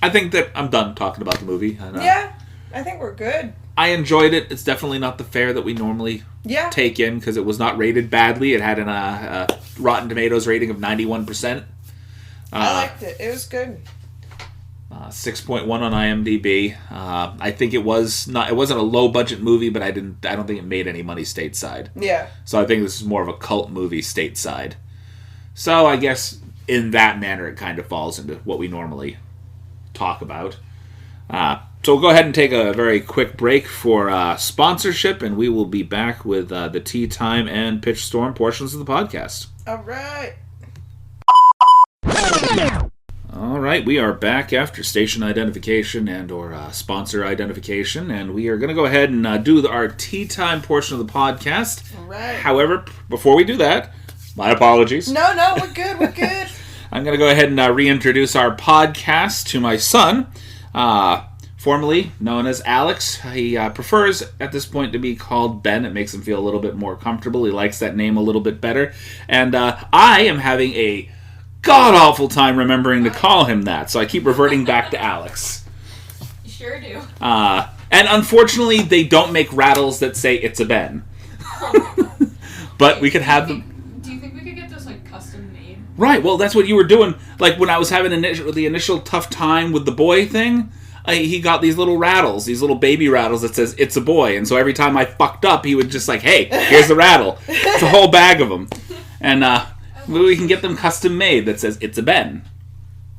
I think that I'm done talking about the movie. Yeah, I think we're good. I enjoyed it. It's definitely not the fare that we normally take in, because it was not rated badly. It had a Rotten Tomatoes rating of 91%. I liked it. It was good. 6.1 on IMDb. I think it wasn't a low budget movie, but I don't think it made any money stateside. Yeah. So I think this is more of a cult movie stateside. So I guess in that manner, it kind of falls into what we normally talk about. So we'll go ahead and take a very quick break for sponsorship, and we will be back with the Tea Time and Pitch Storm portions of the podcast. All right. All right, we are back after station identification and or sponsor identification, and we are going to go ahead and do our Tea Time portion of the podcast. All right. However, before we do that, my apologies. No, we're good, we're good. I'm going to go ahead and reintroduce our podcast to my son, formerly known as Alex. He prefers at this point to be called Ben. It makes him feel a little bit more comfortable. He likes that name a little bit better. And I am having a god-awful time remembering to call him that, so I keep reverting back to Alex. You sure do. And unfortunately, they don't make rattles that say it's a Ben. But we could have them. Do you think we could get this custom made? Right. Well, that's what you were doing. Like when I was having the initial tough time with the boy thing, he got these little rattles, these little baby rattles that says it's a boy, and so every time I fucked up, he would just hey, here's the rattle. It's a whole bag of them, and maybe we can get them custom made that says it's a Ben.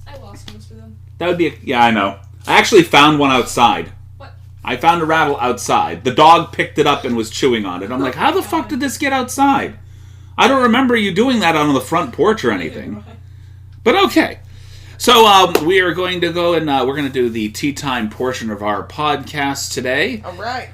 I lost most of them. That would be yeah, I know. I actually found one outside. What? I found a rattle outside. The dog picked it up and was chewing on it. I'm like, how the fuck did this get outside? I don't remember you doing that on the front porch or anything. But okay. So we are going to go and we're going to do the tea time portion of our podcast today. All right.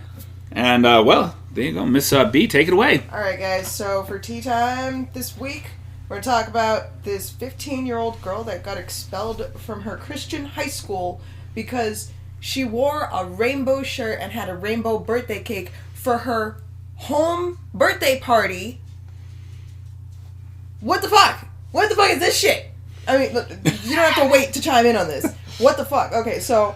And, well, there you go. Miss B, take it away. All right, guys. So for tea time this week, we're going to talk about this 15-year-old girl that got expelled from her Christian high school because she wore a rainbow shirt and had a rainbow birthday cake for her home birthday party. What the fuck? What the fuck is this shit? I mean, look, you don't have to wait to chime in on this. What the fuck? Okay, so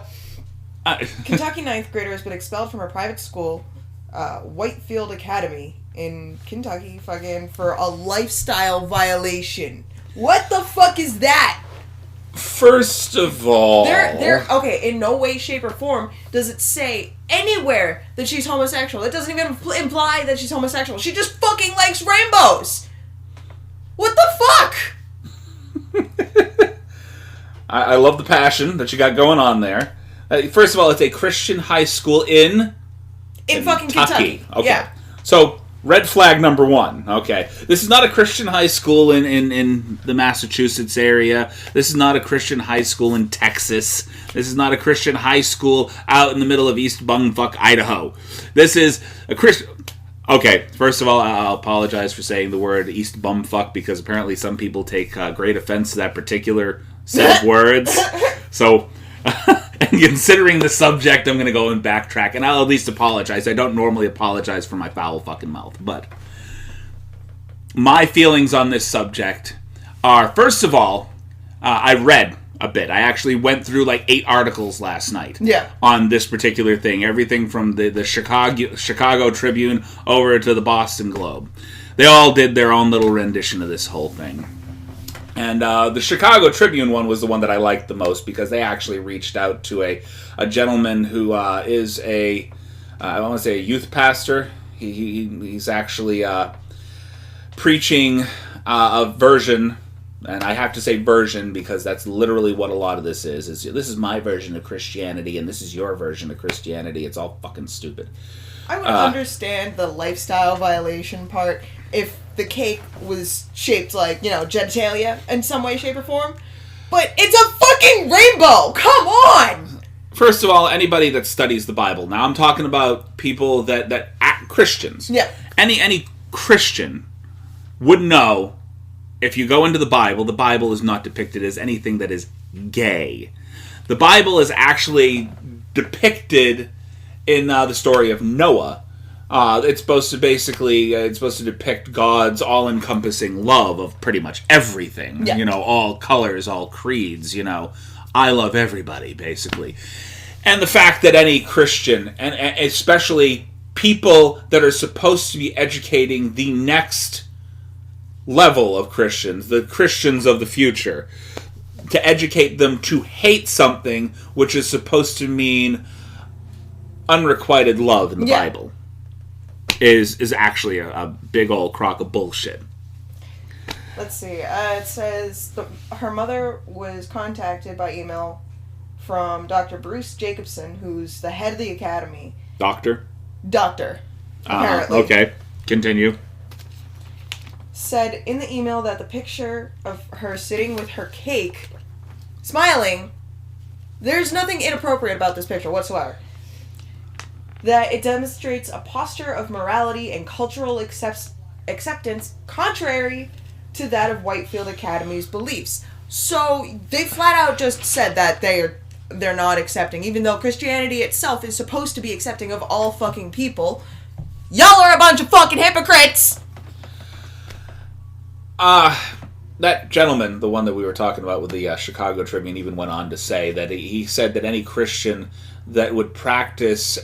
Kentucky 9th grader has been expelled from her private school, Whitefield Academy in Kentucky, for a lifestyle violation. What the fuck is that? First of all, they're okay. In no way, shape, or form does it say anywhere that she's homosexual. It doesn't even imply that she's homosexual. She just fucking likes rainbows. What the fuck? I love the passion that you got going on there. First of all, it's a Christian high school in fucking Kentucky. Okay. Yeah. So, red flag number one. Okay. This is not a Christian high school in the Massachusetts area. This is not a Christian high school in Texas. This is not a Christian high school out in the middle of East Bumfuck, Idaho. This is a Christian... Okay, first of all, I'll apologize for saying the word East Bumfuck because apparently some people take great offense to that particular set of words. So, and considering the subject, I'm going to go and backtrack, and I'll at least apologize. I don't normally apologize for my foul fucking mouth, but my feelings on this subject are, first of all, I read a bit. I actually went through 8 articles last night on this particular thing. Everything from the Chicago Tribune over to the Boston Globe. They all did their own little rendition of this whole thing. And the Chicago Tribune one was the one that I liked the most because they actually reached out to a gentleman who is I want to say a youth pastor. He's actually preaching a version, and I have to say version because that's literally what a lot of this is. This is my version of Christianity, and this is your version of Christianity. It's all fucking stupid. I would understand the lifestyle violation part if the cake was shaped like, genitalia in some way, shape, or form. But it's a fucking rainbow! Come on! First of all, anybody that studies the Bible. Now, I'm talking about people that act Christians. Yeah. Any Christian would know if you go into the Bible is not depicted as anything that is gay. The Bible is actually depicted in the story of Noah. It's supposed to depict God's all-encompassing love of pretty much everything. Yeah. All colors, all creeds, I love everybody, basically. And the fact that any Christian, and especially people that are supposed to be educating the next level of Christians, the Christians of the future, to educate them to hate something which is supposed to mean unrequited love in the Bible, is actually a big old crock of bullshit. Let's see. It says her mother was contacted by email from Dr. Bruce Jacobson, who's the head of the academy. Doctor, apparently. Okay, continue. Said in the email that the picture of her sitting with her cake, smiling, there's nothing inappropriate about this picture whatsoever. That it demonstrates a posture of morality and cultural acceptance contrary to that of Whitefield Academy's beliefs. So they flat out just said that they're not accepting, even though Christianity itself is supposed to be accepting of all fucking people. Y'all are a bunch of fucking hypocrites! That gentleman, the one that we were talking about with the Chicago Tribune, even went on to say that he said that any Christian that would practice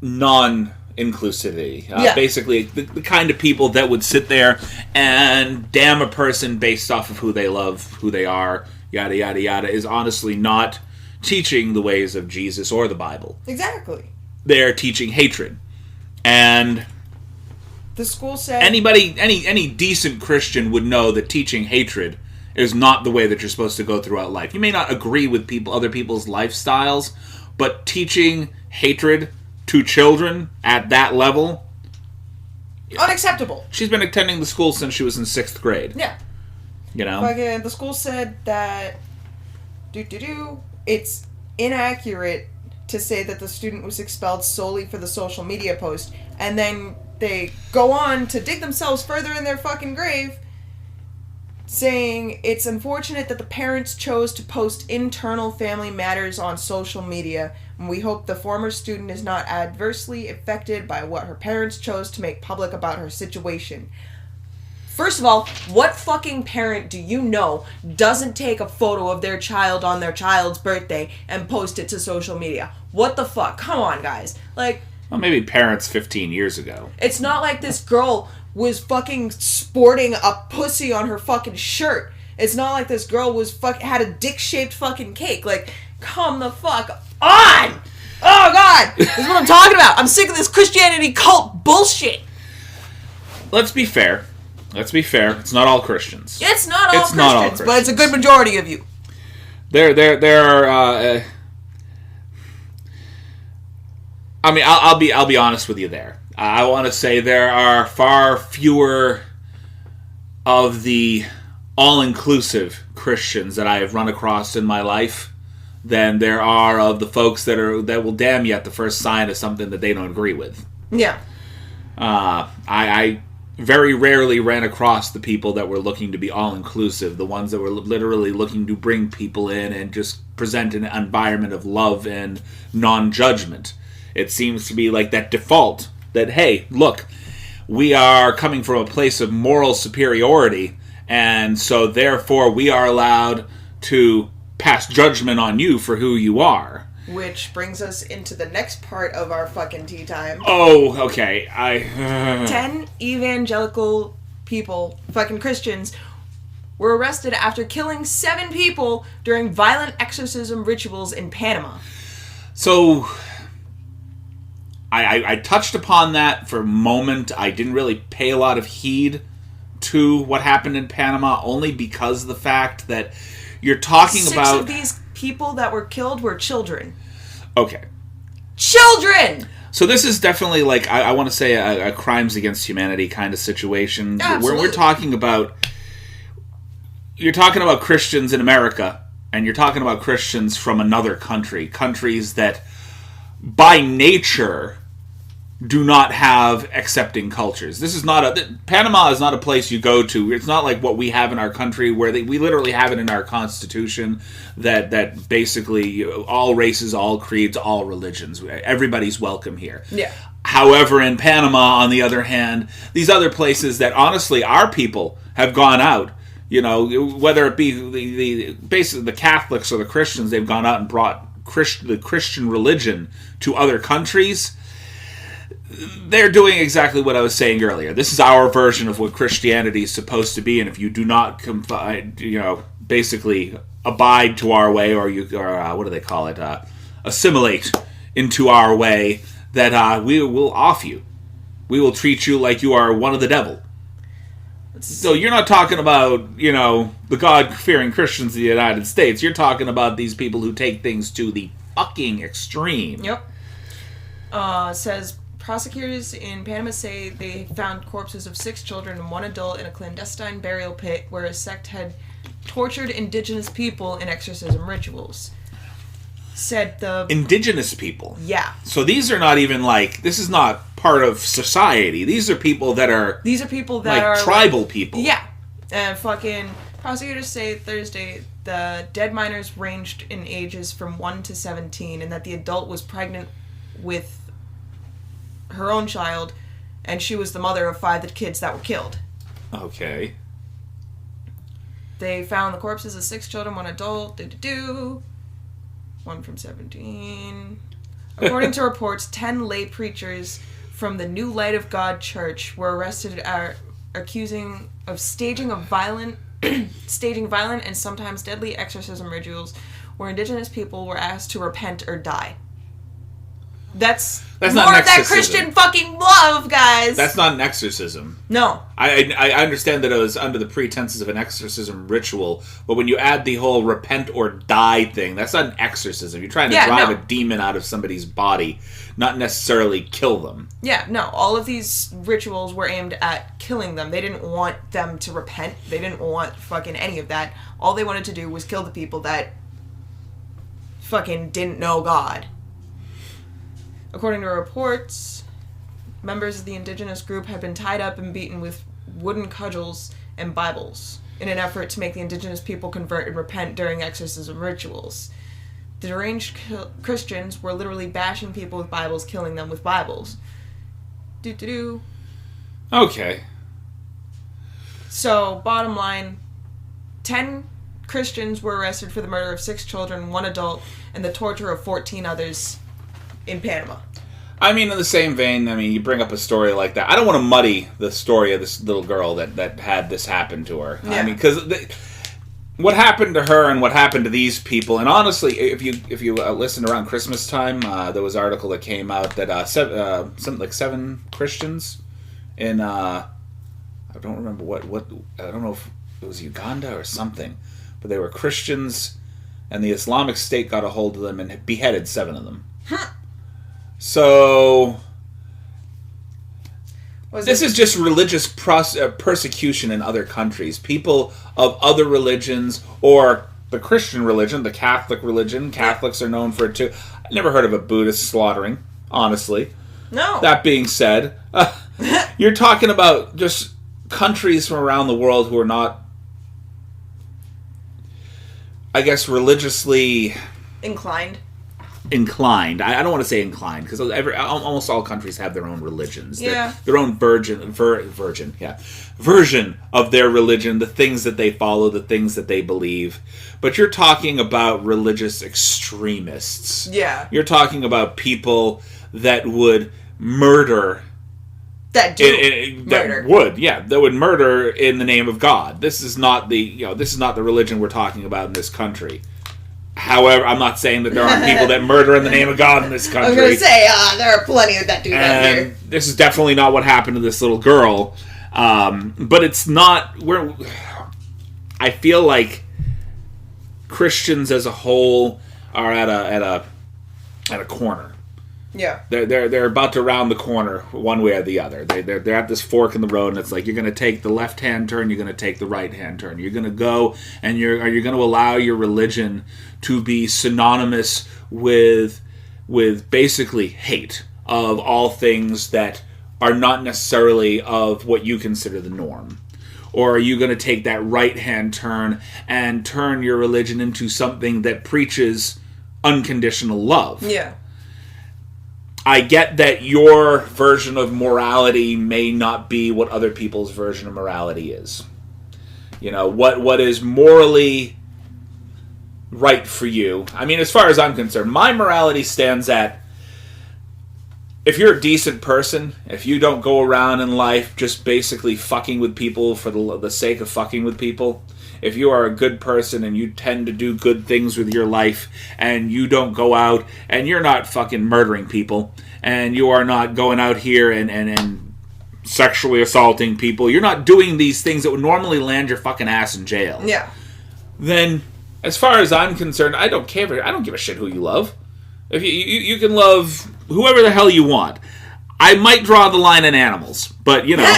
non-inclusivity. Basically, the kind of people that would sit there and damn a person based off of who they love, who they are, yada, yada, yada, is honestly not teaching the ways of Jesus or the Bible. Exactly. They're teaching hatred. And the school said... Any decent Christian would know that teaching hatred is not the way that you're supposed to go throughout life. You may not agree with other people's lifestyles, but teaching hatred to children at that level... unacceptable. She's been attending the school since she was in 6th grade. Yeah. The school said that... it's inaccurate to say that the student was expelled solely for the social media post, and then they go on to dig themselves further in their fucking grave, saying it's unfortunate that the parents chose to post internal family matters on social media, and we hope the former student is not adversely affected by what her parents chose to make public about her situation. First of all, what fucking parent do you know doesn't take a photo of their child on their child's birthday and post it to social media? What the fuck? Come on, guys. Well, maybe parents 15 years ago. It's not like this girl was fucking sporting a pussy on her fucking shirt. It's not like this girl was had a dick-shaped fucking cake. Come the fuck on! Oh, God! This is what I'm talking about. I'm sick of this Christianity cult bullshit. Let's be fair. It's not all Christians. It's not all Christians, but it's a good majority of you. There are. I'll be honest with you there. I want to say there are far fewer of the all-inclusive Christians that I have run across in my life than there are of the folks that will damn you at the first sign of something that they don't agree with. Yeah. I very rarely ran across the people that were looking to be all-inclusive, the ones that were literally looking to bring people in and just present an environment of love and non-judgment. It seems to be like that default that, hey, look, we are coming from a place of moral superiority, and so therefore we are allowed to pass judgment on you for who you are. Which brings us into the next part of our fucking tea time. Oh, okay. 10 evangelical people, fucking Christians, were arrested after killing 7 people during violent exorcism rituals in Panama. So, I touched upon that for a moment. I didn't really pay a lot of heed to what happened in Panama, only because of the fact that you're talking about... 6 of these people that were killed were children. Okay. Children! So this is definitely, like, I want to say a crimes against humanity kind of situation. Absolutely. Where we're talking about... You're talking about Christians in America, and you're talking about Christians from another country. Countries that, by nature, do not have accepting cultures. This is not Panama is not a place you go to. It's not like what we have in our country, where we literally have it in our constitution that basically all races, all creeds, all religions, everybody's welcome here. Yeah. However, in Panama, on the other hand, these other places that honestly our people have gone out, you know, whether it be basically the Catholics or the Christians, they've gone out and brought the Christian religion to other countries. They're doing exactly what I was saying earlier. This is our version of what Christianity is supposed to be, and if you do not basically abide to our way, or what do they call it, assimilate into our way, that we will off you. We will treat you like you are one of the devil. So you're not talking about, the God-fearing Christians of the United States. You're talking about these people who take things to the fucking extreme. Yep. Says... Prosecutors in Panama say they found corpses of 6 children and 1 adult in a clandestine burial pit where a sect had tortured indigenous people in exorcism rituals. Said the... Indigenous people? Yeah. So these are not even this is not part of society. These are people that are... These are people that are... tribal people. Yeah. And fucking... Prosecutors say Thursday the dead minors ranged in ages from 1 to 17 and that the adult was pregnant with her own child, and she was the mother of 5 of the kids that were killed. Okay. They found the corpses of 6 children, 1 adult, 1 from 17. According to reports, 10 lay preachers from the New Light of God Church were arrested accusing of staging violent and sometimes deadly exorcism rituals where indigenous people were asked to repent or die. That's more of that Christian fucking love, guys. That's not an exorcism. No. I understand that it was under the pretenses of an exorcism ritual, but when you add the whole repent or die thing, that's not an exorcism. You're trying to drive a demon out of somebody's body, not necessarily kill them. Yeah, no. All of these rituals were aimed at killing them. They didn't want them to repent. They didn't want fucking any of that. All they wanted to do was kill the people that fucking didn't know God. According to reports, members of the indigenous group had been tied up and beaten with wooden cudgels and Bibles in an effort to make the indigenous people convert and repent during exorcism rituals. The deranged Christians were literally bashing people with Bibles, killing them with Bibles. Okay. So, bottom line, 10 Christians were arrested for the murder of 6 children, 1 adult, and the torture of 14 others in Panama. I mean, in the same vein, you bring up a story like that. I don't want to muddy the story of this little girl that had this happen to her. Yeah. Because what happened to her and what happened to these people, and honestly, if you listen around Christmas time, there was an article that came out that something like 7 Christians in I don't remember what I don't know if it was Uganda or something, but they were Christians, and the Islamic State got a hold of them and beheaded 7 of them. So, this is just religious persecution in other countries. People of other religions, or the Christian religion, the Catholic religion. Catholics are known for it too. I never heard of a Buddhist slaughtering, honestly. No. That being said, you're talking about just countries from around the world who are not, I guess, religiously... inclined. inclined. I don't want to say inclined because almost all countries have their own religions. Yeah. Their own version of their religion, the things that they follow, the things that they believe. But you're talking about religious extremists. Yeah. You're talking about people that would murder. That do murder. That would murder in the name of God. This is not the religion we're talking about in this country. However, I'm not saying that there aren't people that murder in the name of God in this country. I'm going to say there are plenty of that do that here. This is definitely not what happened to this little girl. But it's not. I feel like Christians as a whole are at a corner. Yeah, they're about to round the corner one way or the other. They're at this fork in the road, and it's like you're going to take the left hand turn, you're going to take the right hand turn. You're going to go, and you're going to allow your religion to be synonymous with basically hate of all things that are not necessarily of what you consider the norm. Or are you going to take that right hand turn and turn your religion into something that preaches unconditional love? Yeah. I get that your version of morality may not be what other people's version of morality is. You know, what is morally right for you. I mean, as far as I'm concerned, my morality stands at, if you're a decent person, if you don't go around in life just basically fucking with people for the sake of fucking with people, if you are a good person and you tend to do good things with your life and you don't go out and you're not fucking murdering people and you are not going out here and sexually assaulting people, you're not doing these things that would normally land your fucking ass in jail. Yeah. Then, as far as I'm concerned, I don't care. I don't give a shit who you love. If you can love whoever the hell you want. I might draw the line in animals, but you know,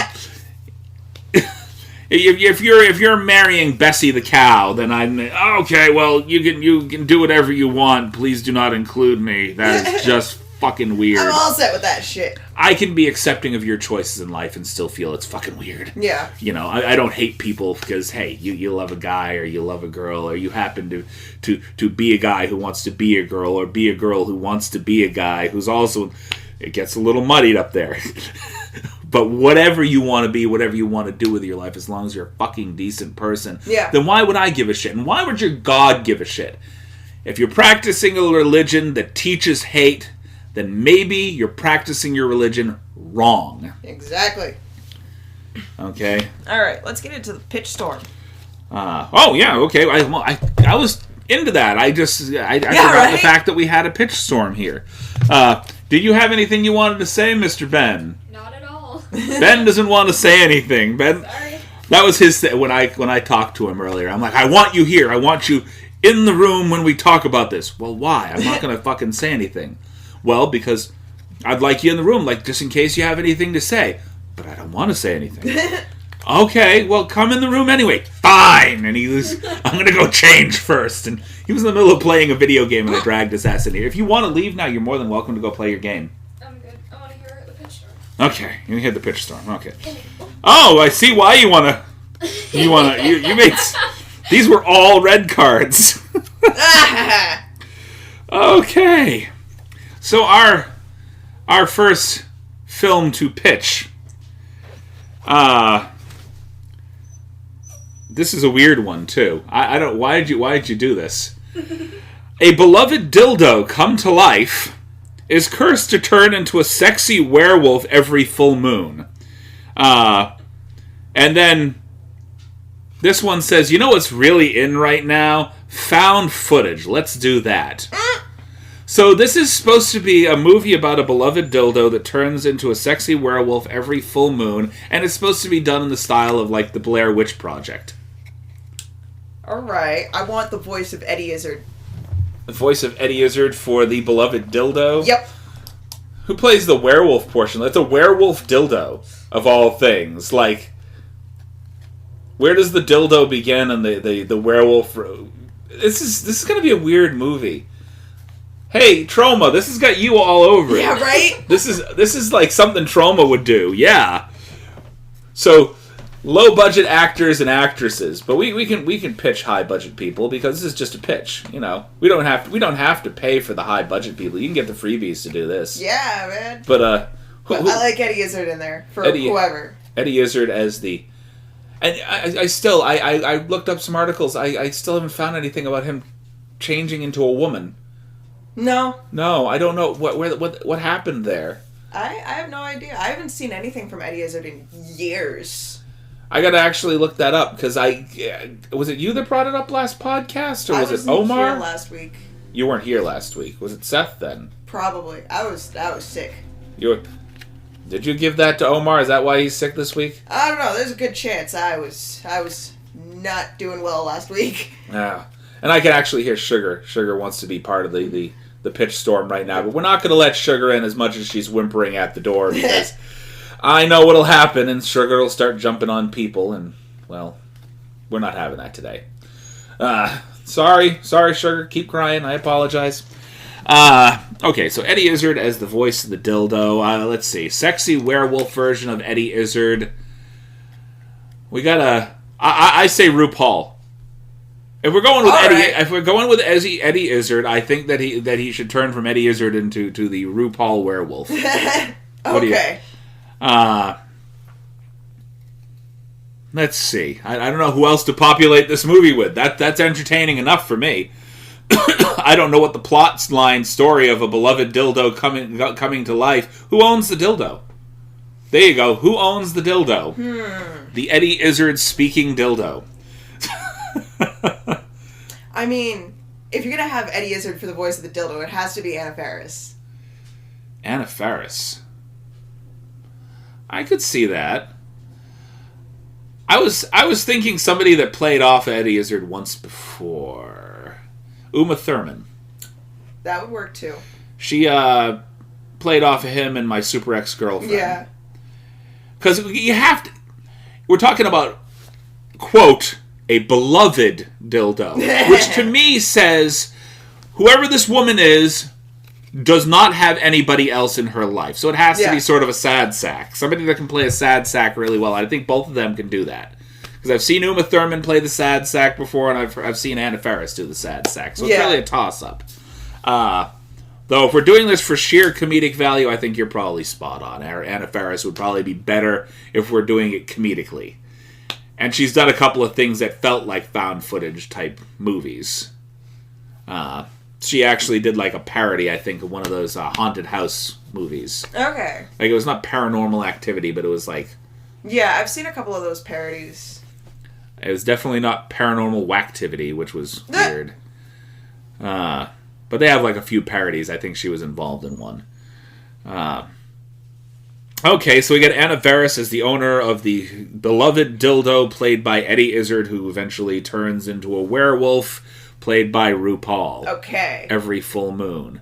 if you're marrying Bessie the cow, then I'm okay. Well, you can do whatever you want. Please do not include me. That is just fucking weird. I'm all set with that shit. I can be accepting of your choices in life and still feel it's fucking weird. Yeah. You know, I don't hate people because, hey, you love a guy or you love a girl or you happen to be a guy who wants to be a girl or be a girl who wants to be a guy who's also... It gets a little muddied up there. But whatever you want to be, whatever you want to do with your life, as long as you're a fucking decent person, then why would I give a shit? And why would your God give a shit? If you're practicing a religion that teaches hate... then maybe you're practicing your religion wrong. Exactly. Okay. All right, let's get into the pitch storm. Okay. I was into that. I forgot the fact that we had a pitch storm here. Did you have anything you wanted to say, Mr. Ben? Not at all. Ben doesn't want to say anything. Ben, Sorry. that was his when I talked to him earlier. I'm like, I want you here. I want you in the room when we talk about this. Well, why? I'm not going to fucking say anything. Well, because I'd like you in the room, like, just in case you have anything to say. But I don't want to say anything. Okay, well, come in the room anyway. Fine! And I'm going to go change first. And he was in the middle of playing a video game, and I dragged his ass in here. If you want to leave now, you're more than welcome to go play your game. I'm good. I want to hear the pitch storm. Okay, you hear the pitch storm. Okay. Oh, I see why you want to... You made... These were all red cards. Okay. So our first film to pitch, this is a weird one too. I don't. Why did you do this? A beloved dildo come to life is cursed to turn into a sexy werewolf every full moon. And then this one says, you know what's really in right now? Found footage. Let's do that. So this is supposed to be a movie about a beloved dildo that turns into a sexy werewolf every full moon, and it's supposed to be done in the style of, like, the Blair Witch Project. Alright, I want the voice of Eddie Izzard. The voice of Eddie Izzard for the beloved dildo? Yep. Who plays the werewolf portion? That's a werewolf dildo, of all things. Like, where does the dildo begin and the werewolf... This is going to be a weird movie. Hey, Trauma, this has got you all over it. Yeah, right? This is like something Trauma would do. Yeah. So, low budget actors and actresses, but we can pitch high budget people because this is just a pitch. You know, we don't have to pay for the high budget people. You can get the freebies to do this. Yeah, man. But I like Eddie Izzard in there for whoever. Eddie Izzard as the, and I looked up some articles. I still haven't found anything about him changing into a woman. No, I don't know what happened there. I have no idea. I haven't seen anything from Eddie Izzard in years. I gotta actually look that up because was it you that brought it up last podcast or was it Omar? Here last week. You weren't here last week. Was it Seth then? Probably. I was sick. Did you give that to Omar? Is that why he's sick this week? I don't know. There's a good chance I was not doing well last week. Yeah, and I can actually hear Sugar. Sugar wants to be part of the pitch storm right now, but we're not going to let Sugar in as much as she's whimpering at the door because I know what'll happen, and Sugar will start jumping on people, and well, we're not having that today. Sorry, Sugar. Keep crying. I apologize. Okay, so Eddie Izzard as the voice of the dildo. Let's see. Sexy werewolf version of Eddie Izzard. We got I say RuPaul. If we're going with Eddie Izzard, I think that he should turn from Eddie Izzard into the RuPaul werewolf. Okay. Let's see. I don't know who else to populate this movie with. That's entertaining enough for me. I don't know what the plot line story of a beloved dildo coming to life. Who owns the dildo? There you go. Who owns the dildo? The Eddie Izzard speaking dildo. I mean, if you're going to have Eddie Izzard for the voice of the dildo, it has to be Anna Faris. Anna Faris. I could see that. I was thinking somebody that played off Eddie Izzard once before. Uma Thurman. That would work too. She played off of him in My Super Ex-Girlfriend. Yeah. Because you have to... We're talking about, quote, a beloved dildo. Which to me says, whoever this woman is does not have anybody else in her life. So it has to be sort of a sad sack. Somebody that can play a sad sack really well. I think both of them can do that. Because I've seen Uma Thurman play the sad sack before, and I've seen Anna Faris do the sad sack. So it's really a toss-up. Though if we're doing this for sheer comedic value, I think you're probably spot on. Anna Faris would probably be better if we're doing it comedically. And she's done a couple of things that felt like found footage type movies. She actually did like a parody, I think, of one of those haunted house movies. Okay. Like, it was not Paranormal Activity, but it was like... Yeah, I've seen a couple of those parodies. It was definitely not Paranormal Whacktivity, which was weird. But they have like a few parodies. I think she was involved in one. Okay, so we get Anna Faris as the owner of the beloved dildo played by Eddie Izzard, who eventually turns into a werewolf played by RuPaul. Okay. Every full moon.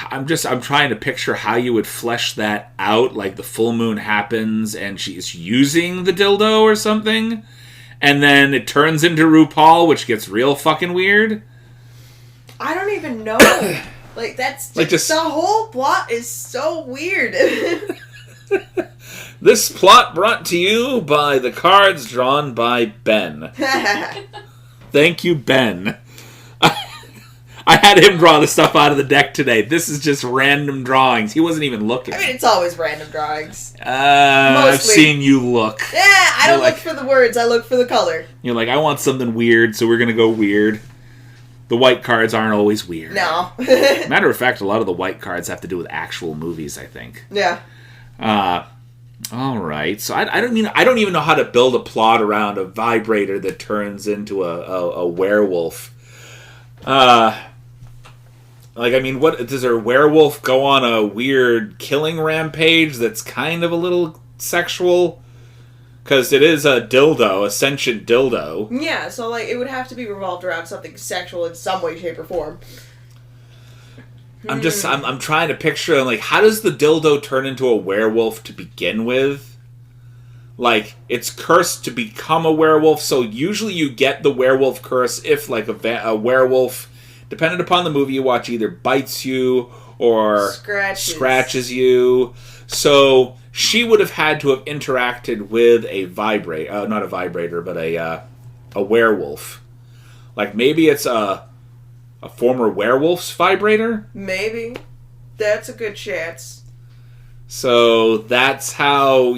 I'm trying to picture how you would flesh that out. Like the full moon happens and she's using the dildo or something. And then it turns into RuPaul, which gets real fucking weird. I don't even know. Like, that's just the whole plot is so weird. This plot brought to you by the cards drawn by Ben. Thank you, Ben. I had him draw the stuff out of the deck today. This is just random drawings. He wasn't even looking. I mean, it's always random drawings. I've seen you look. Yeah, I don't look for the words. I look for the color. You're like, I want something weird, so we're going to go weird. The white cards aren't always weird. No. Matter of fact, a lot of the white cards have to do with actual movies, I think. Yeah. All right. So I don't even know how to build a plot around a vibrator that turns into a werewolf. What does a werewolf go on a weird killing rampage that's kind of a little sexual? Because it is a dildo, a sentient dildo. Yeah, so it would have to be revolved around something sexual in some way, shape, or form. I'm trying to picture, how does the dildo turn into a werewolf to begin with? It's cursed to become a werewolf, so usually you get the werewolf curse if, a werewolf, depending upon the movie you watch, either bites you or scratches you. So she would have had to have interacted with a not a vibrator, but a werewolf. Like, maybe it's a former werewolf's vibrator? Maybe. That's a good chance. So that's how,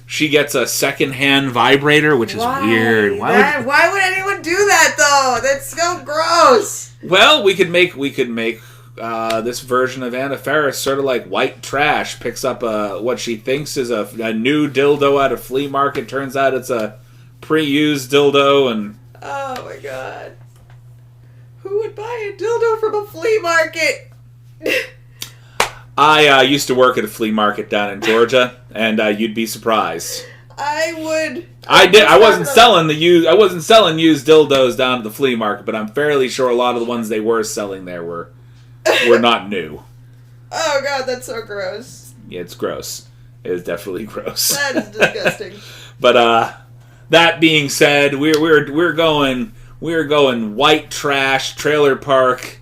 she gets a secondhand vibrator, which is weird. Why would anyone do that, though? That's so gross. Well, we could make this version of Anna Faris sort of like white trash. Picks up what she thinks is a new dildo at a flea market. Turns out it's a pre-used dildo, and oh my god, who would buy a dildo from a flea market? I used to work at a flea market down in Georgia, and you'd be surprised. I would. I wasn't selling used dildos down at the flea market, but I'm fairly sure a lot of the ones they were selling there were not new. Oh god, that's so gross. Yeah, it's gross. It is definitely gross. That is disgusting. But that being said, we're going white trash trailer park.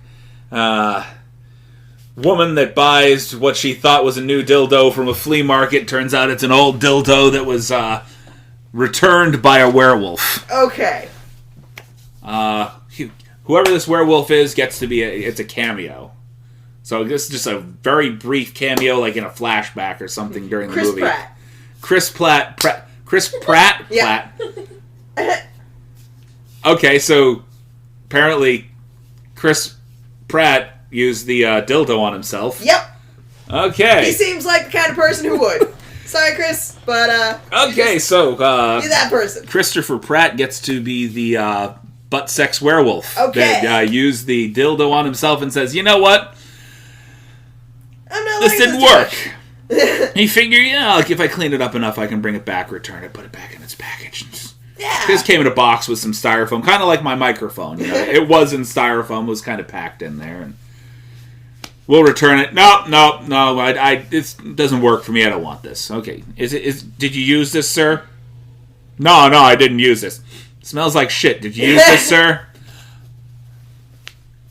Woman that buys what she thought was a new dildo from a flea market, turns out it's an old dildo that was returned by a werewolf. Okay. Whoever this werewolf is gets to be it's a cameo. So this is just a very brief cameo, like in a flashback or something during the movie. Chris Pratt. Yeah. Platt. Okay, so apparently Chris Pratt used the dildo on himself. Yep. Okay. He seems like the kind of person who would. Sorry, Chris, but okay, so you're that person. Christopher Pratt gets to be the butt sex werewolf. Okay. That used the dildo on himself and says, "You know what? This didn't work." He figured, like if I clean it up enough, I can bring it back, return it, put it back in its package. Yeah. This came in a box with some styrofoam, kind of like my microphone. It was in styrofoam, was kind of packed in there, and we'll return it. No. It doesn't work for me. I don't want this. Okay. Did you use this, sir? No, I didn't use this. Smells like shit. Did you use this, sir?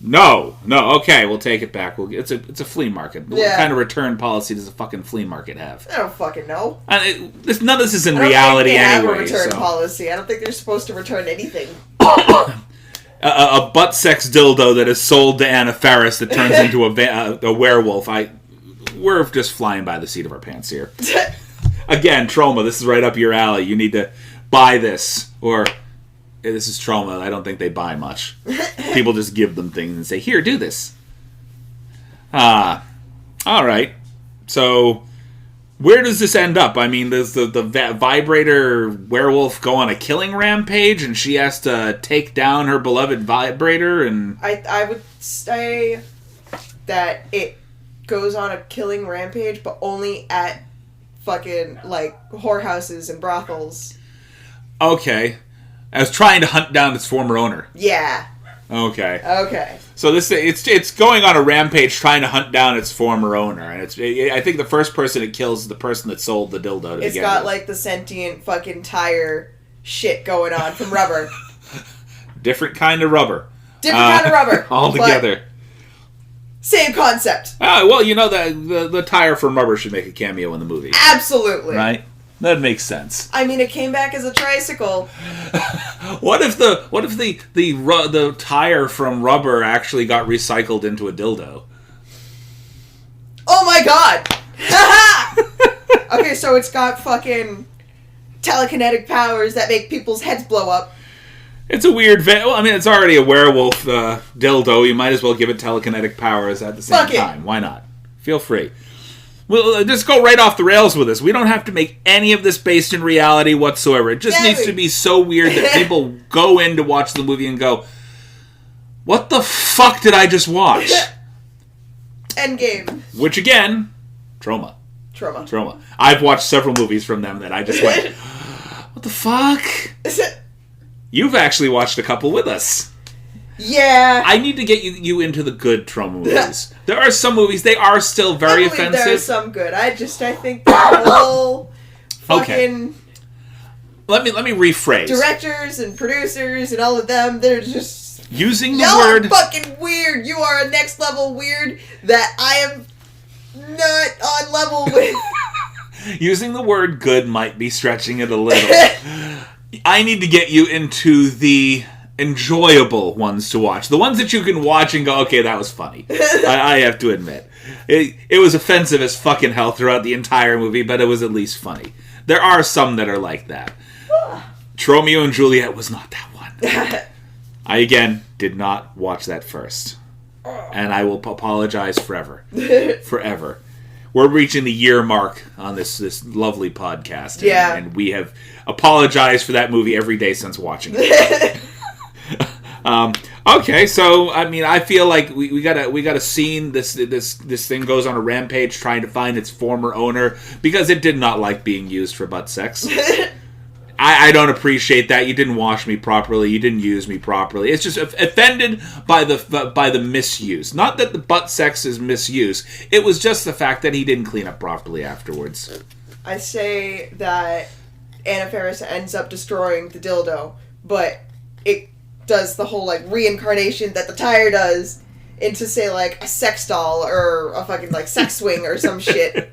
No. Okay, we'll take it back. It's a flea market. Yeah. What kind of return policy does a fucking flea market have? I don't fucking know. None of this is in reality anyway. I don't think they have a return policy. I don't think they're supposed to return anything. A butt sex dildo that is sold to Anna Faris that turns into a werewolf. We're just flying by the seat of our pants here. Again, Trauma, this is right up your alley. You need to buy this. Or, this is Trauma. I don't think they buy much. People just give them things and say, here, do this. Alright. So, where does this end up? I mean, does the vibrator werewolf go on a killing rampage and she has to take down her beloved vibrator? And I would say that it goes on a killing rampage, but only at fucking, like, whorehouses and brothels. Okay. I was trying to hunt down its former owner. Yeah. Okay. So it's going on a rampage trying to hunt down its former owner, and I think the first person it kills is the person that sold the dildo to It's begin got with. like the sentient fucking tire shit going on from rubber. Different kind of rubber. All together. Same concept. Oh, well, the tire from rubber should make a cameo in the movie. Absolutely. Right? That makes sense. I mean, it came back as a tricycle. What if the tire from rubber actually got recycled into a dildo? Oh my god! Okay, so it's got fucking telekinetic powers that make people's heads blow up. It's a weird... it's already a werewolf dildo. You might as well give it telekinetic powers at the same time. Why not? Feel free. Well, just go right off the rails with this. We don't have to make any of this based in reality whatsoever. It just needs to be so weird that people go in to watch the movie and go, what the fuck did I just watch? Endgame. Which, again, Trauma. I've watched several movies from them that I just went, what the fuck? You've actually watched a couple with us. Yeah. I need to get you into the good Trauma movies. There are some movies, they are still very offensive. There are some good. I think the whole fucking... Okay. Let me rephrase. Directors and producers and all of them, they're just... Using the y'all word... are fucking weird. You are a next level weird that I am not on level with. Using the word good might be stretching it a little. I need to get you into the enjoyable ones to watch. The ones that you can watch and go, okay, that was funny. I have to admit. It was offensive as fucking hell throughout the entire movie, but it was at least funny. There are some that are like that. Romeo and Juliet was not that one. I, again, did not watch that first. And I will apologize forever. Forever. We're reaching the year mark on this lovely podcast. And we have apologized for that movie every day since watching it. Okay, so I mean, I feel like we got a scene. This thing goes on a rampage trying to find its former owner because it did not like being used for butt sex. I don't appreciate that. You didn't wash me properly. You didn't use me properly. It's just offended by the misuse. Not that the butt sex is misuse. It was just the fact that he didn't clean up properly afterwards. I say that Anna Faris ends up destroying the dildo, but it does the whole, like, reincarnation that the tire does into, say, like, a sex doll or a fucking, like, sex swing or some shit.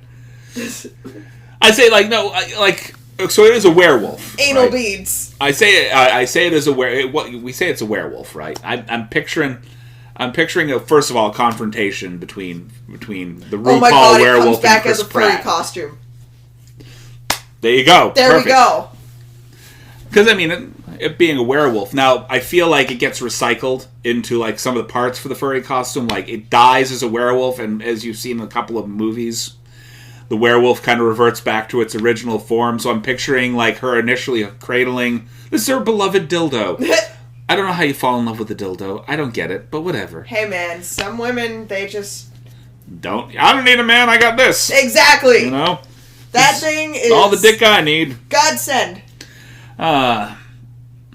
I say, like, no, so it is a werewolf. Anal right? beads. I say it is a werewolf. We say it's a werewolf, right? I'm picturing first of all, a confrontation between the RuPaul werewolf it comes back and Chris as a furry Pratt. costume. There you go. There Perfect. we go. Because, I mean, it being a werewolf. Now, I feel like it gets recycled into, like, some of the parts for the furry costume. Like, it dies as a werewolf, and as you've seen in a couple of movies, the werewolf kind of reverts back to its original form. So I'm picturing, like, her initially cradling, this is her beloved dildo. I don't know how you fall in love with a dildo. I don't get it, but whatever. Hey, man, some women, they just... I don't need a man, I got this. Exactly. You know? That thing is... all the dick I need. Godsend.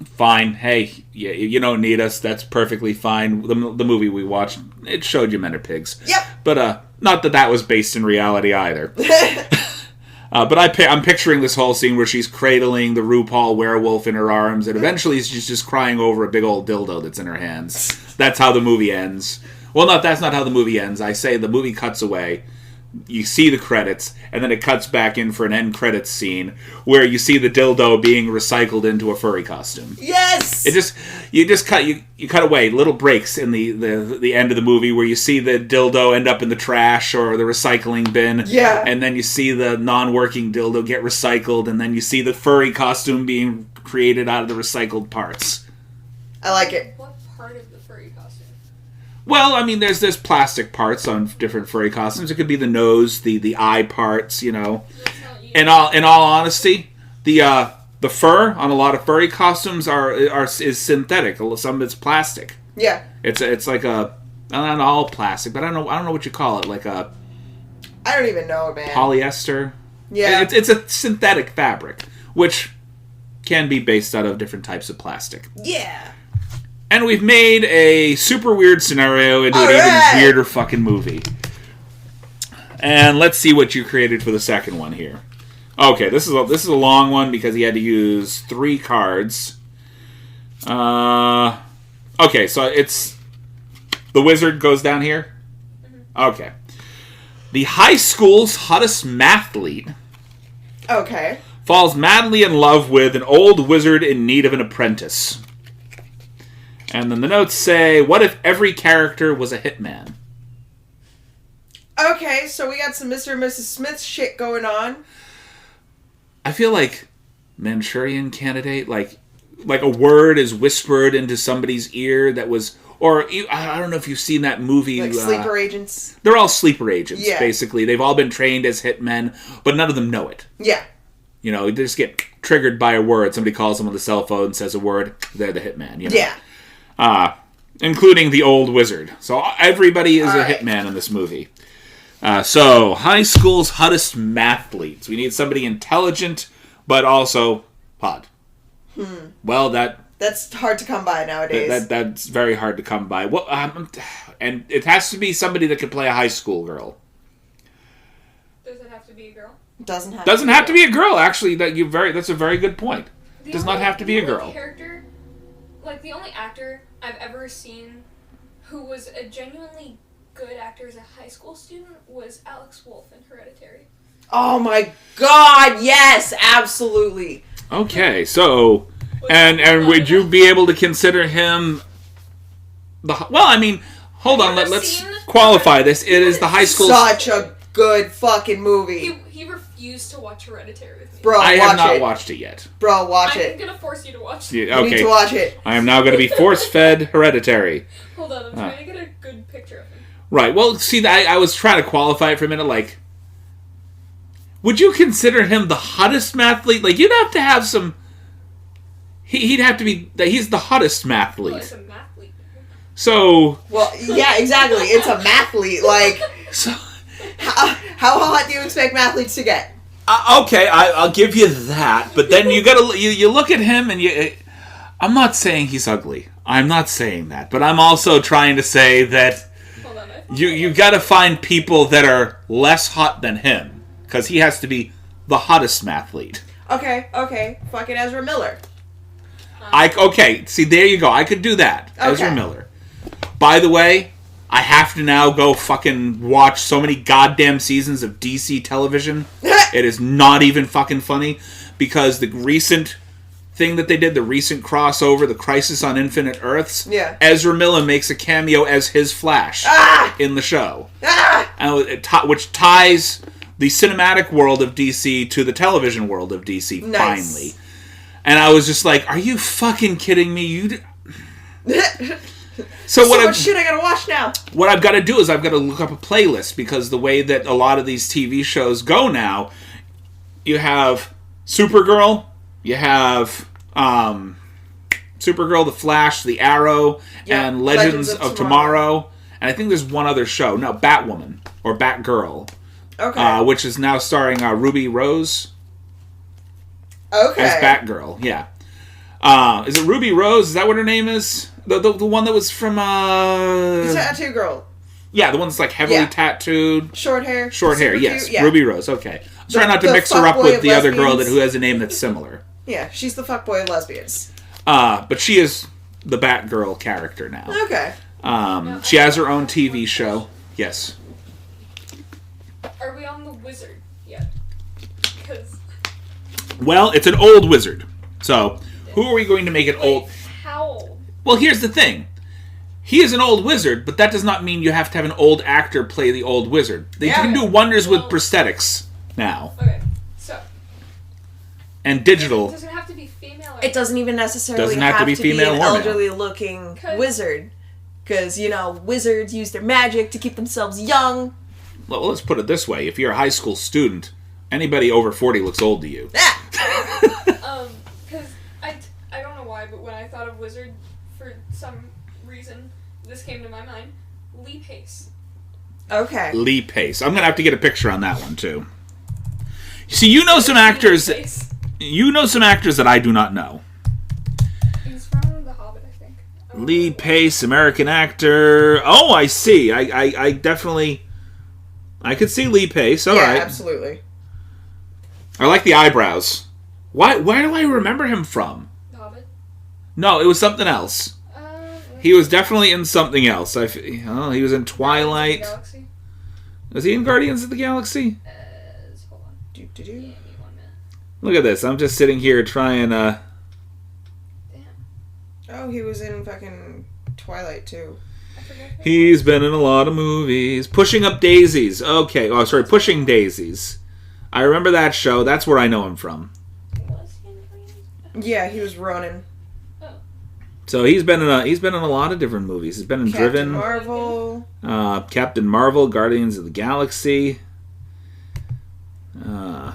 Fine. Hey, you don't need us. That's perfectly fine. The movie we watched, it showed you men are pigs. Yep. But not that was based in reality either. But I'm picturing this whole scene where she's cradling the RuPaul werewolf in her arms, and eventually she's just crying over a big old dildo that's in her hands. That's how the movie ends. Well, that's not how the movie ends. I say the movie cuts away. You see the credits, and then it cuts back in for an end credits scene where you see the dildo being recycled into a furry costume. Yes. You cut away little breaks in the end of the movie where you see the dildo end up in the trash or the recycling bin. Yeah. And then you see the non-working dildo get recycled, and then you see the furry costume being created out of the recycled parts. I like it. What part of the furry costume? Well, I mean, there's plastic parts on different furry costumes. It could be the nose, the eye parts, you know. In all honesty, the fur on a lot of furry costumes is synthetic. Some of it's plastic. Yeah. It's like not all plastic, but I don't know what you call it, like a I don't even know, man. polyester. Yeah. It's a synthetic fabric, which can be based out of different types of plastic. Yeah. And we've made a super weird scenario into an even weirder fucking movie. And let's see what you created for the second one here. Okay, this is a long one because he had to use 3 cards. Okay, so it's the wizard goes down here. Okay, the high school's hottest mathlete. Okay. Falls madly in love with an old wizard in need of an apprentice. And then the notes say, what if every character was a hitman? Okay, so we got some Mr. and Mrs. Smith shit going on. I feel like Manchurian Candidate, like a word is whispered into somebody's ear that was... Or, I don't know if you've seen that movie... Like sleeper agents? They're all sleeper agents, yeah. Basically. They've all been trained as hitmen, but none of them know it. Yeah. You know, they just get triggered by a word. Somebody calls them on the cell phone, says a word, they're the hitman, you know? Yeah. Including the old wizard. So everybody is a hitman in this movie. So, high school's hottest mathletes. We need somebody intelligent, but also hot. Well, that's hard to come by nowadays. That's very hard to come by. Well, and it has to be somebody that can play a high school girl. Does it have to be a girl? Doesn't have to be a girl. Actually, that's a very good point. Does not have to be a girl. Character, like the only actor I've ever seen who was a genuinely good actor as a high school student was Alex Wolff in Hereditary. Oh my god, yes, absolutely. Okay, so and would you be able to consider him hold on, let's qualify this. It is the high school. Such a good fucking movie. He refused to watch Hereditary with me. Bro, I watch have not it. watched it yet. Bro, watch I'm it. gonna force you to watch it. Yeah, You okay. need to watch it. I am now going to be force-fed Hereditary. Hold on, I'm trying to get a good picture of him. Right. Well, see, I was trying to qualify it for a minute. Like, would you consider him the hottest mathlete? Like, you'd have to have some. He'd have to be. He's the hottest mathlete. Oh, it's a mathlete. So. Well, yeah, exactly. It's a mathlete. Like, So. how hot do you expect mathletes to get? Okay, I'll give you that. But then you gotta you look at him and you. I'm not saying he's ugly. I'm not saying that. But I'm also trying to say that. Hold on, You got to find people that are less hot than him, because he has to be the hottest mathlete. Okay. Fucking Ezra Miller. Okay, see, there you go. I could do that. Okay. Ezra Miller. By the way, I have to now go fucking watch so many goddamn seasons of DC television. It is not even fucking funny, because the recent thing that they did, the recent crossover, the Crisis on Infinite Earths, Yeah. Ezra Miller makes a cameo as his Flash in the show. And which ties the cinematic world of DC to the television world of DC, Nice. finally. And I was just like, are you fucking kidding me? So much shit I gotta watch now. what I've got to do is I've got to look up a playlist, because the way that a lot of these TV shows go now, you have Supergirl, you have Supergirl, The Flash, The Arrow, Yeah, and Legends of Tomorrow. And I think there's one other show. No, Batwoman, or Batgirl, Okay. which is now starring Ruby Rose Okay. as Batgirl. Yeah. Is it Ruby Rose? Is that what her name is? The one that was from... The tattoo girl. Yeah, the one that's like heavily Yeah. tattooed. Short hair. Short hair, super yes. cute, yeah. Ruby Rose, okay. I'm trying not to the mix her up fuckboy with of the other girl lesbians. who has a name that's similar. Yeah, she's the fuckboy of lesbians. But she is the Batgirl character now. Okay. She has her own TV show. Yes. Are we on the wizard yet? Because Well, it's an old wizard. So, who are we going to make it old? how old? Well, here's the thing. He is an old wizard, but that does not mean you have to have an old actor play the old wizard. They Yeah. can do wonders with Well- prosthetics now. Okay, so And digital. does it have to be female? Or It doesn't even necessarily Doesn't have to be female an or male. elderly-looking 'Cause- wizard. Because, wizards use their magic to keep themselves young. Well, let's put it this way. If you're a high school student, anybody over 40 looks old to you. Ah! Because I don't know why, but when I thought of wizard, for some reason, this came to my mind. Lee Pace. Okay. Lee Pace. I'm going to have to get a picture on that one, too. See, you know some actors... Lee Pace. You know some actors that I do not know. He's from The Hobbit, I think. Lee Pace, American actor. Oh, I see. I definitely... I could see Lee Pace. All right. Absolutely. I like the eyebrows. Why do I remember him from? The Hobbit. No, it was something else. He was definitely in something else. He was in Twilight. Galaxy. Was he in Guardians of the Galaxy? Hold on. Do-do-do. Give me 1 minute. Look at this. I'm just sitting here trying... Damn. Oh, he was in fucking Twilight, too. I forgot. He's been in a lot of movies. Pushing Up Daisies. Okay. Oh, sorry. Pushing Daisies. I remember that show. That's where I know him from. Was he in Guardians? Yeah, he was Ronin. So he's been in a lot of different movies. He's been in Captain Driven, Marvel. Captain Marvel, Guardians of the Galaxy, The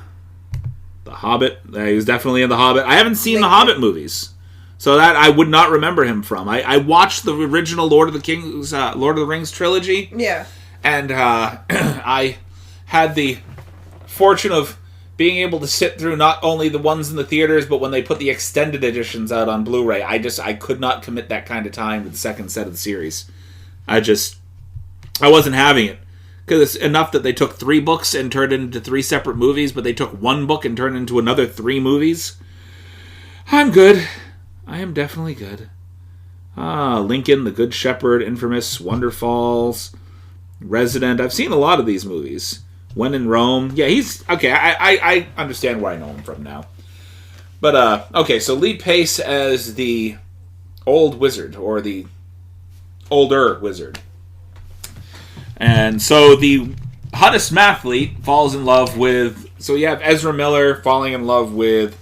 Hobbit. He was definitely in The Hobbit. I haven't seen the Hobbit movies, so that I would not remember him from. I watched the original Lord of the Rings trilogy, Yeah. and I had the fortune of being able to sit through not only the ones in the theaters, but when they put the extended editions out on Blu-ray. I could not commit that kind of time with the second set of the series. I wasn't having it. Because it's enough that they took 3 books and turned it into 3 separate movies, but they took 1 book and turned it into another 3 movies. I'm good. I am definitely good. Lincoln, The Good Shepherd, Infamous, Wonder Falls, Resident. I've seen a lot of these movies. When in Rome. Yeah, he's... Okay, I understand where I know him from now. But, okay, so Lee Pace as the old wizard, or the older wizard. And so the hottest mathlete falls in love with... So you have Ezra Miller falling in love with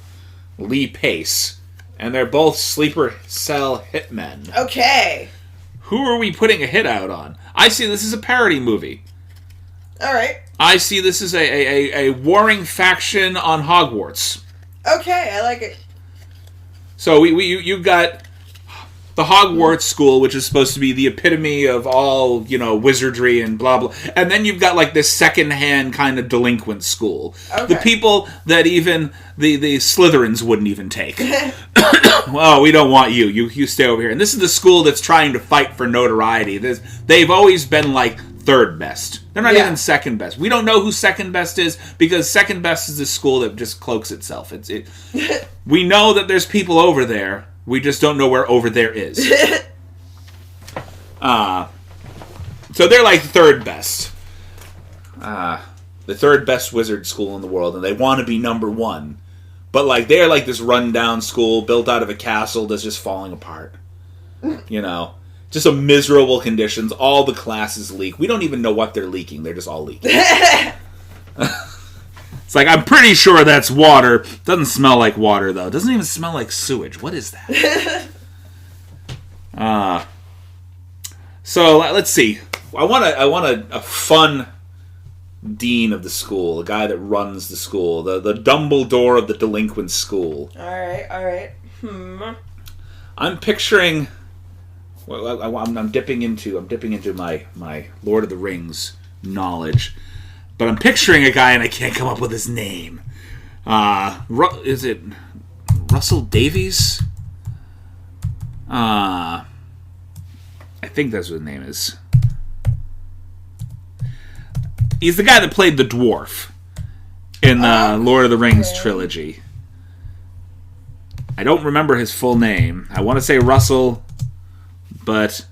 Lee Pace. And they're both sleeper cell hitmen. Okay. Who are we putting a hit out on? I see this as a parody movie. All right. I see this as a warring faction on Hogwarts. Okay, I like it. So you've got the Hogwarts school, which is supposed to be the epitome of all, wizardry and blah, blah. And then you've got, like, this second-hand kind of delinquent school. Okay. The people that even the Slytherins wouldn't even take. Well, we don't want you. You stay over here. And this is the school that's trying to fight for notoriety. They've always been, like, third best. They're not even second best. We don't know who second best is, because second best is a school that just cloaks itself. We know that there's people over there. We just don't know where over there is. So they're like third best. The third best wizard school in the world, and they want to be number one. But like they're like this rundown school built out of a castle that's just falling apart. Just a miserable conditions. All the classes leak. We don't even know what they're leaking. They're just all leaking. It's like, I'm pretty sure that's water. Doesn't smell like water, though. Doesn't even smell like sewage. What is that? So, let's see. I want a fun dean of the school. A guy that runs the school. The Dumbledore of the delinquent school. Alright. I'm picturing... Well, I'm dipping into my Lord of the Rings knowledge, but I'm picturing a guy and I can't come up with his name. Is it Russell Davies? I think that's what his name is. He's the guy that played the dwarf in the Lord of the Rings trilogy. I don't remember his full name. I want to say Russell... But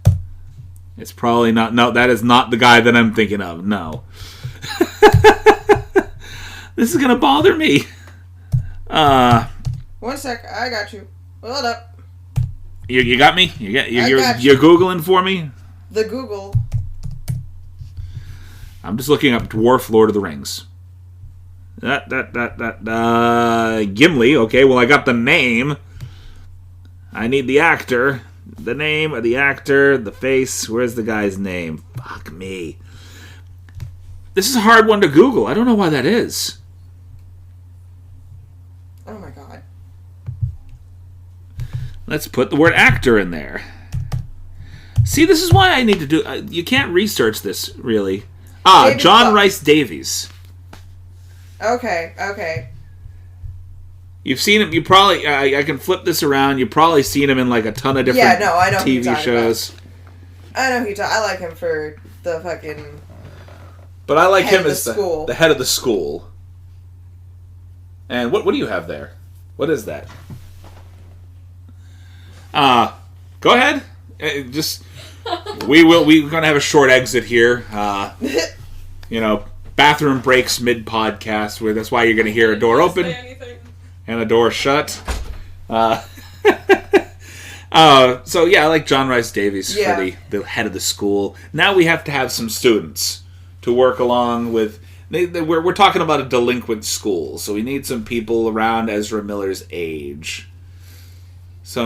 it's probably not... No, that is not the guy that I'm thinking of. No. This is going to bother me. 1 sec. I got you. Hold up. You got me? You're you. Googling for me? The Google. I'm just looking up Dwarf Lord of the Rings. Gimli. Okay, well, I got the name. I need the actor. The name of the actor, the face. Where's the guy's name? Fuck me. This is a hard one to Google. I don't know why that is. Oh my god. Let's put the word actor in there. See, this is why I need to do... you can't research this, really. John Rhys Davies. Okay. You've seen him. You probably. I can flip this around. You've probably seen him in like a ton of different I know TV shows. I know who I like him for the fucking. But I like him as the head of the school. And what do you have there? What is that? Go ahead. We're gonna have a short exit here. Bathroom breaks mid podcast. Where that's why you're gonna hear a door open. And a door shut. So yeah, I like John Rhys Davies for the head of the school. Now we have to have some students to work along with. We're talking about a delinquent school, so we need some people around Ezra Miller's age. This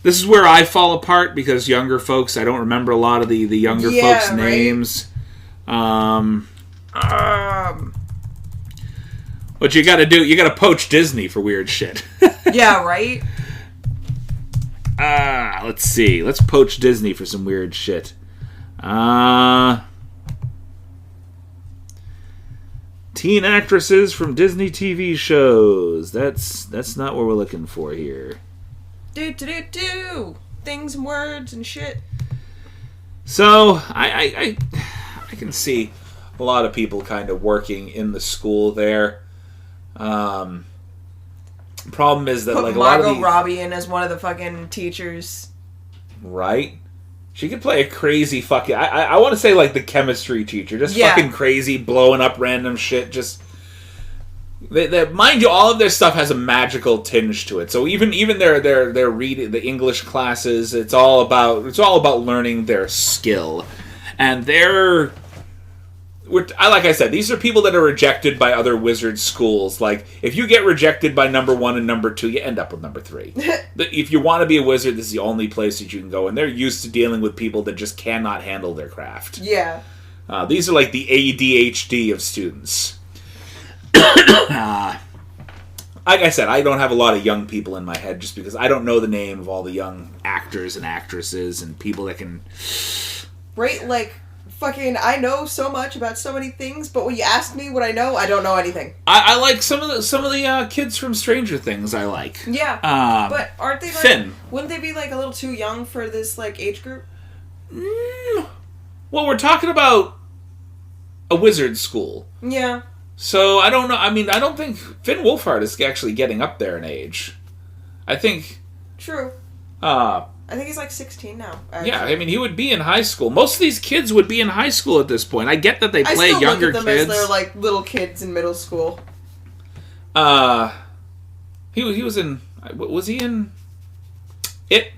is where I fall apart because younger folks, I don't remember a lot of the younger folks' names. What you gotta do, you gotta poach Disney for weird shit. Yeah, right? Let's see. Let's poach Disney for some weird shit. Teen actresses from Disney TV shows. That's not what we're looking for here. Do. Things and words and shit. So, I can see a lot of people kind of working in the school there. Problem is that Put like Margot a lot of Robbie in as one of the fucking teachers. Right? She could play a crazy fucking... I want to say, like, the chemistry teacher. Just fucking crazy, blowing up random shit. Just... mind you, all of their stuff has a magical tinge to it. So even their reading, the English classes, it's all about learning their skill. And like I said, these are people that are rejected by other wizard schools. Like, if you get rejected by number 1 and number 2, you end up with number 3. If you want to be a wizard, this is the only place that you can go. And they're used to dealing with people that just cannot handle their craft. Yeah. These are like the ADHD of students. Like I said, I don't have a lot of young people in my head just because I don't know the name of all the young actors and actresses and people that can... Right, like... Fucking, I know so much about so many things, but when you ask me what I know, I don't know anything. I like some of the kids from Stranger Things. I like. Yeah, but aren't they like? Finn. Wouldn't they be like a little too young for this like age group? Well, we're talking about a wizard school. Yeah. So I don't know. I mean, I don't think Finn Wolfhard is actually getting up there in age. I think. True. I think he's like 16 now. Actually. Yeah, I mean, he would be in high school. Most of these kids would be in high school at this point. I get that they play younger look at them kids. As they're like little kids in middle school. He was in. Was he in It?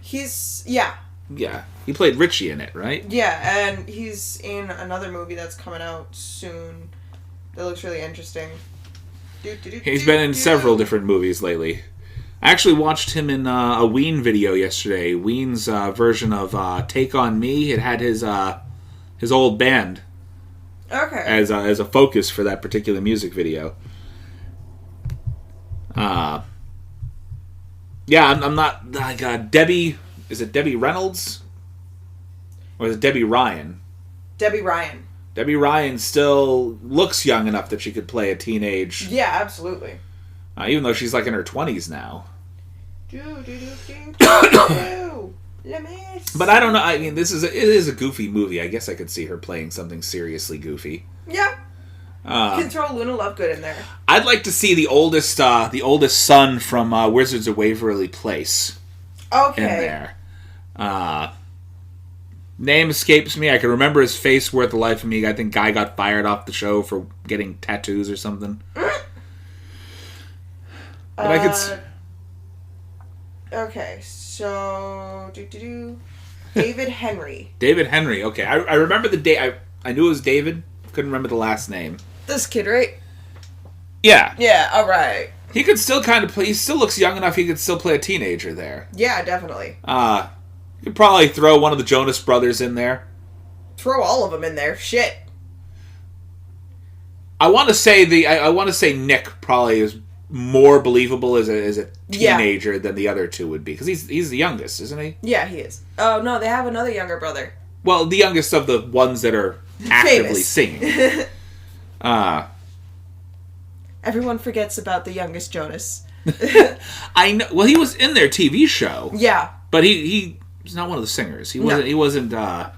Yeah. Yeah, he played Richie in it, right? Yeah, and he's in another movie that's coming out soon. That looks really interesting. He's been in several different movies lately. I actually watched him in a Ween video yesterday. Ween's version of "Take on Me." It had his old band as a focus for that particular music video. Yeah, I'm not like Debbie. Is it Debbie Reynolds or is it Debbie Ryan? Debbie Ryan. Debbie Ryan still looks young enough that she could play a teenage. Yeah, absolutely. Even though she's like in her 20s now. But I don't know. I mean, it is a goofy movie. I guess I could see her playing something seriously goofy. Yeah. You can throw Luna Lovegood in there. I'd like to see the oldest son from Wizards of Waverly Place. Okay. In there. Name escapes me. I can remember his face worth the life of me. I think Guy got fired off the show for getting tattoos or something. But I could. Okay, so David Henry. David Henry. Okay, I remember the day. I knew it was David. Couldn't remember the last name. This kid, right? Yeah. Yeah. All right. He could still kind of play. He still looks young enough. He could still play a teenager there. Yeah, definitely. You could probably throw one of the Jonas Brothers in there. Throw all of them in there. Shit. I want to say Nick probably is more believable as a teenager than the other two would be because he's the youngest, isn't he? Yeah, he is. Oh no, they have another younger brother. Well, the youngest of the ones that are actively singing. Everyone forgets about the youngest Jonas. I know. Well, he was in their TV show. Yeah, but he's not one of the singers. He wasn't. No. He wasn't. I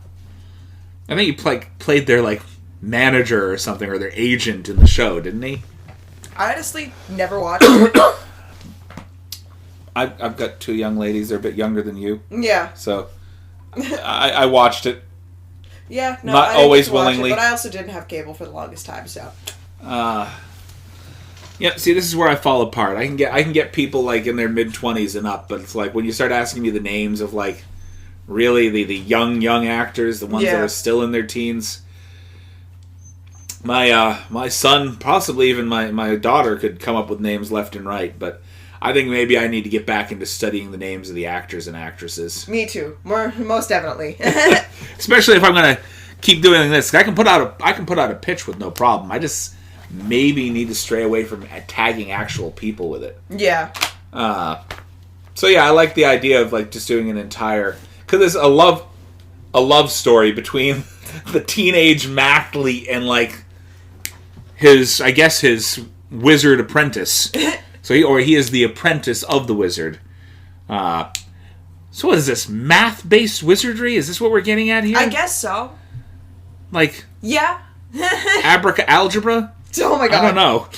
think he played their like manager or something or their agent in the show, didn't he? I honestly never watched it. I've got two young ladies. They're a bit younger than you. Yeah. So I watched it. Yeah, no, not I didn't always get to watch willingly. It, but I also didn't have cable for the longest time, so. Yeah, see, this is where I fall apart. I can get people like in their mid-20s and up, but it's like when you start asking me the names of like really the young actors, the ones that are still in their teens. My son, possibly even my daughter, could come up with names left and right, but I think maybe I need to get back into studying the names of the actors and actresses. Me too, most definitely. Especially if I'm gonna keep doing this. I can put out a pitch with no problem. I just maybe need to stray away from tagging actual people with it. Yeah. So yeah, I like the idea of like just doing an entire, because there's a love story between the teenage mathlete and like his wizard apprentice. So he is the apprentice of the wizard. So what is this, math-based wizardry? Is this what we're getting at here? I guess so. Like yeah. algebra? Oh my god. I don't know.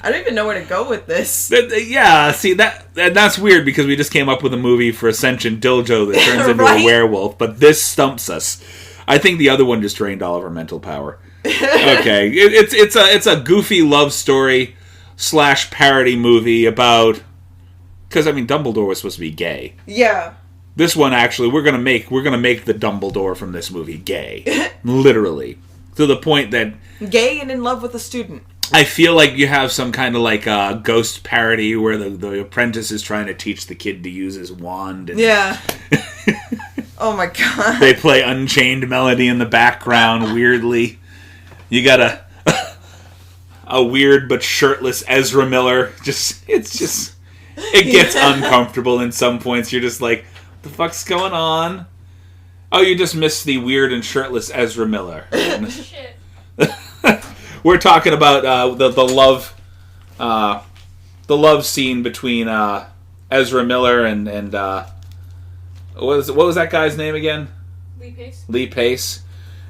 I don't even know where to go with this. Yeah, see, that's weird because we just came up with a movie for Ascension Dildo that turns into Right? a werewolf, but this stumps us. I think the other one just drained all of our mental power. Okay, it's a goofy love story / parody movie about... Because, I mean, Dumbledore was supposed to be gay. Yeah. This one, actually, we're gonna make the Dumbledore from this movie gay. Literally. To the point that... Gay and in love with a student. I feel like you have some kind of like ghost parody where the apprentice is trying to teach the kid to use his wand. And Yeah. Oh my god. they play Unchained Melody in the background weirdly. You got a weird but shirtless Ezra Miller. It gets uncomfortable in some points. You're just like, what the fuck's going on? Oh, you just missed the weird and shirtless Ezra Miller. Shit. We're talking about the love scene between Ezra Miller and what was that guy's name again? Lee Pace. Lee Pace.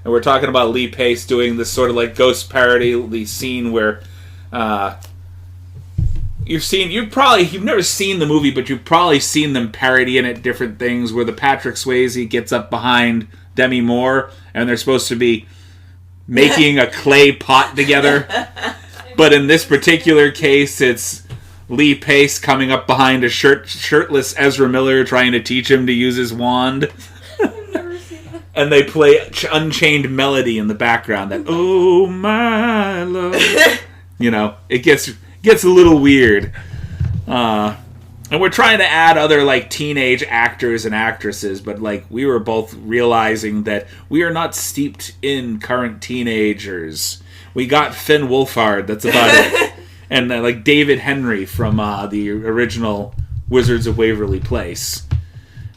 And we're talking about Lee Pace doing this sort of like ghost parody, the scene where you've never seen the movie, but you've probably seen them parodying it different things where the Patrick Swayze gets up behind Demi Moore and they're supposed to be making a clay pot together. But in this particular case, it's Lee Pace coming up behind a shirtless Ezra Miller trying to teach him to use his wand. I've never seen that. And they play Unchained Melody in the background. That, oh my love. You know, it gets a little weird. And we're trying to add other, like, teenage actors and actresses, but, like, we were both realizing that we are not steeped in current teenagers. We got Finn Wolfhard, that's about it. And, like, David Henry from the original Wizards of Waverly Place.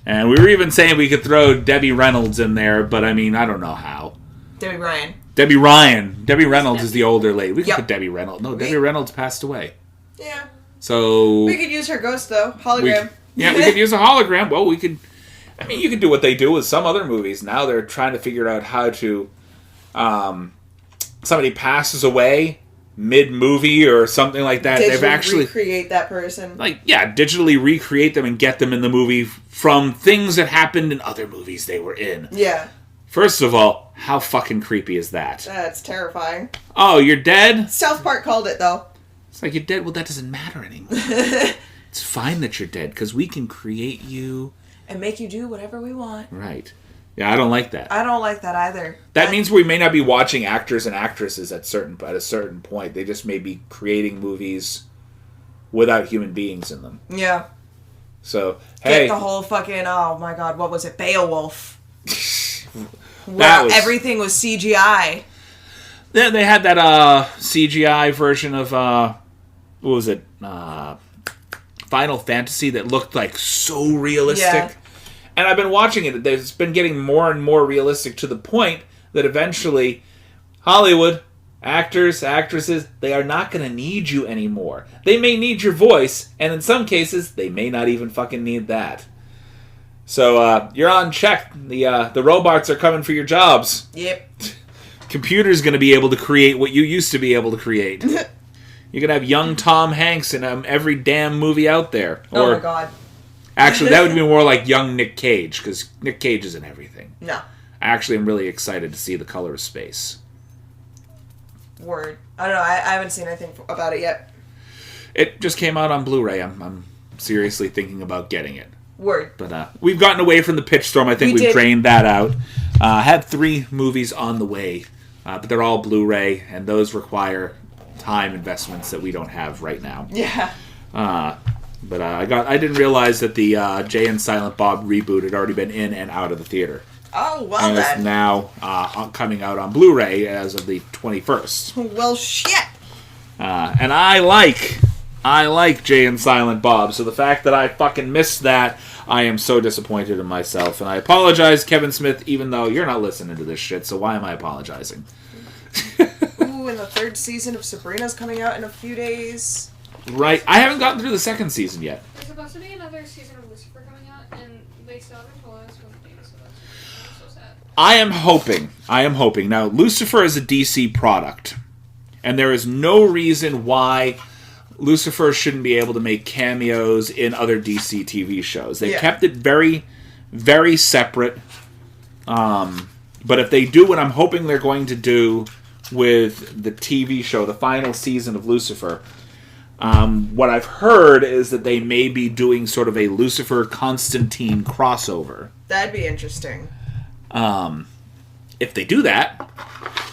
And we were even saying we could throw Debbie Reynolds in there, but, I mean, I don't know how. Debbie Ryan. Debbie Ryan. Debbie Reynolds is the older lady. We could Yep. put Debbie Reynolds. No, Debbie Reynolds passed away. Yeah. So... We could use her ghost, though. Hologram. We could use a hologram. Well, you could do what they do with some other movies. Now they're trying to figure out how to... somebody passes away mid-movie or something like that. Digitally They've actually... recreate that person. digitally recreate them and get them in the movie from things that happened in other movies they were in. Yeah. First of all, how fucking creepy is that? That's terrifying. Oh, you're dead? South Park called it, though. It's like, you're dead? Well, that doesn't matter anymore. It's fine that you're dead, because we can create you... And make you do whatever we want. Right. Yeah, I don't like that. I don't like that either. That means we may not be watching actors and actresses at a certain point. They just may be creating movies without human beings in them. Yeah. So, hey... Get the whole fucking, oh my god, what was it? Beowulf. That was... Everything was CGI. Yeah, they had that CGI version of... what was it? Final Fantasy that looked like so realistic. Yeah. And I've been watching it. It's been getting more and more realistic to the point that eventually Hollywood, actors, actresses, they are not going to need you anymore. They may need your voice, and in some cases, they may not even fucking need that. So, you're on check. The robots are coming for your jobs. Yep. Computer's going to be able to create what you used to be able to create. You're going to have young Tom Hanks in every damn movie out there. Oh my god. Actually, that would be more like young Nick Cage, because Nick Cage is in everything. No. Actually, I'm really excited to see The Color of Space. Word. I don't know. I haven't seen anything about it yet. It just came out on Blu-ray. I'm seriously thinking about getting it. Word. But we've gotten away from the pitch storm. I think we've drained that out. Had 3 movies on the way, but they're all Blu-ray, and those require time investments that we don't have right now. Yeah. But I didn't realize that the Jay and Silent Bob reboot had already been in and out of the theater. Oh, well and then. it's now coming out on Blu-ray as of the 21st. Well, shit. And I like Jay and Silent Bob, so the fact that I fucking missed that, I am so disappointed in myself. And I apologize, Kevin Smith, even though you're not listening to this shit, so why am I apologizing? Ooh, and the 3rd season of Sabrina's coming out in a few days. Right. I haven't gotten through the 2nd season yet. There's supposed to be another season of Lucifer coming out, and they still haven't told us when the date is, so that's so sad. I am hoping. Now, Lucifer is a DC product, and there is no reason why Lucifer shouldn't be able to make cameos in other DC TV shows. They Yeah. kept it very, very separate. But if they do what I'm hoping they're going to do with the TV show, the final season of Lucifer, what I've heard is that they may be doing sort of a Lucifer-Constantine crossover. That'd be interesting. If they do that,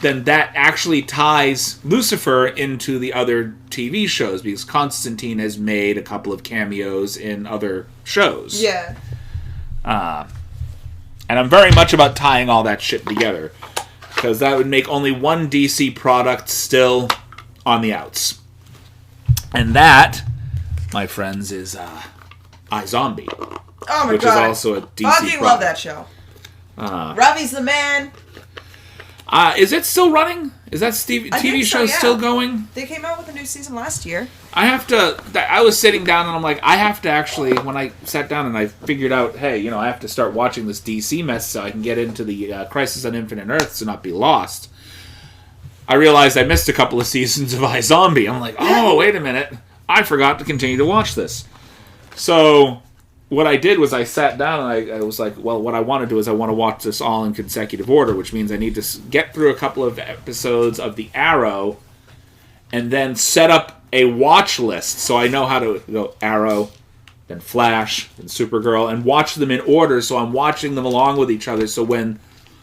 then that actually ties Lucifer into the other TV shows, because Constantine has made a couple of cameos in other shows. Yeah. And I'm very much about tying all that shit together, because that would make only one DC product still on the outs. And that, my friends, is iZombie. Oh my which god. is also a DC Fucking product. love that show. Ravi's the man. Is it still running? Is that TV show yeah. still going? They came out with a new season last year. I was sitting down and I'm like, I have to actually, when I sat down and I figured out, hey, I have to start watching this DC mess so I can get into the Crisis on Infinite Earths and not be lost. I realized I missed a couple of seasons of iZombie. I'm like, oh, wait a minute. I forgot to continue to watch this. So what I did was I sat down and I was like, well, what I want to do is I want to watch this all in consecutive order, which means I need to get through a couple of episodes of The Arrow and then set up a watch list so I know how to go Arrow, then Flash, then Supergirl, and watch them in order so I'm watching them along with each other, so when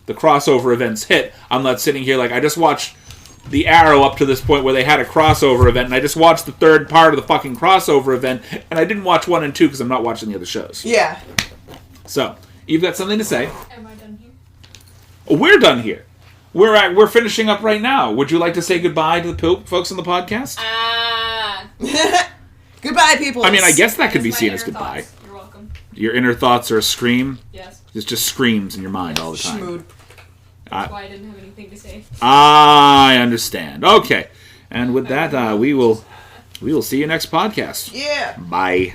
the crossover events hit, I'm not sitting here like, I just watched The Arrow up to this point where they had a crossover event, and I just watched the third part of the fucking crossover event, and I didn't watch 1 and 2 because I'm not watching the other shows. Yeah. So, you've got something to say. Am I done here? We're done here. We're finishing up right now. Would you like to say goodbye to the folks on the podcast? Goodbye, people. I mean, I guess that could be That's my seen as inner goodbye. thoughts. You're welcome. Your inner thoughts are a scream. Yes. It's just screams in your mind all the time. Schmood. That's why I didn't have anything to say. I understand. Okay. And with that, we will see you next podcast. Yeah. Bye.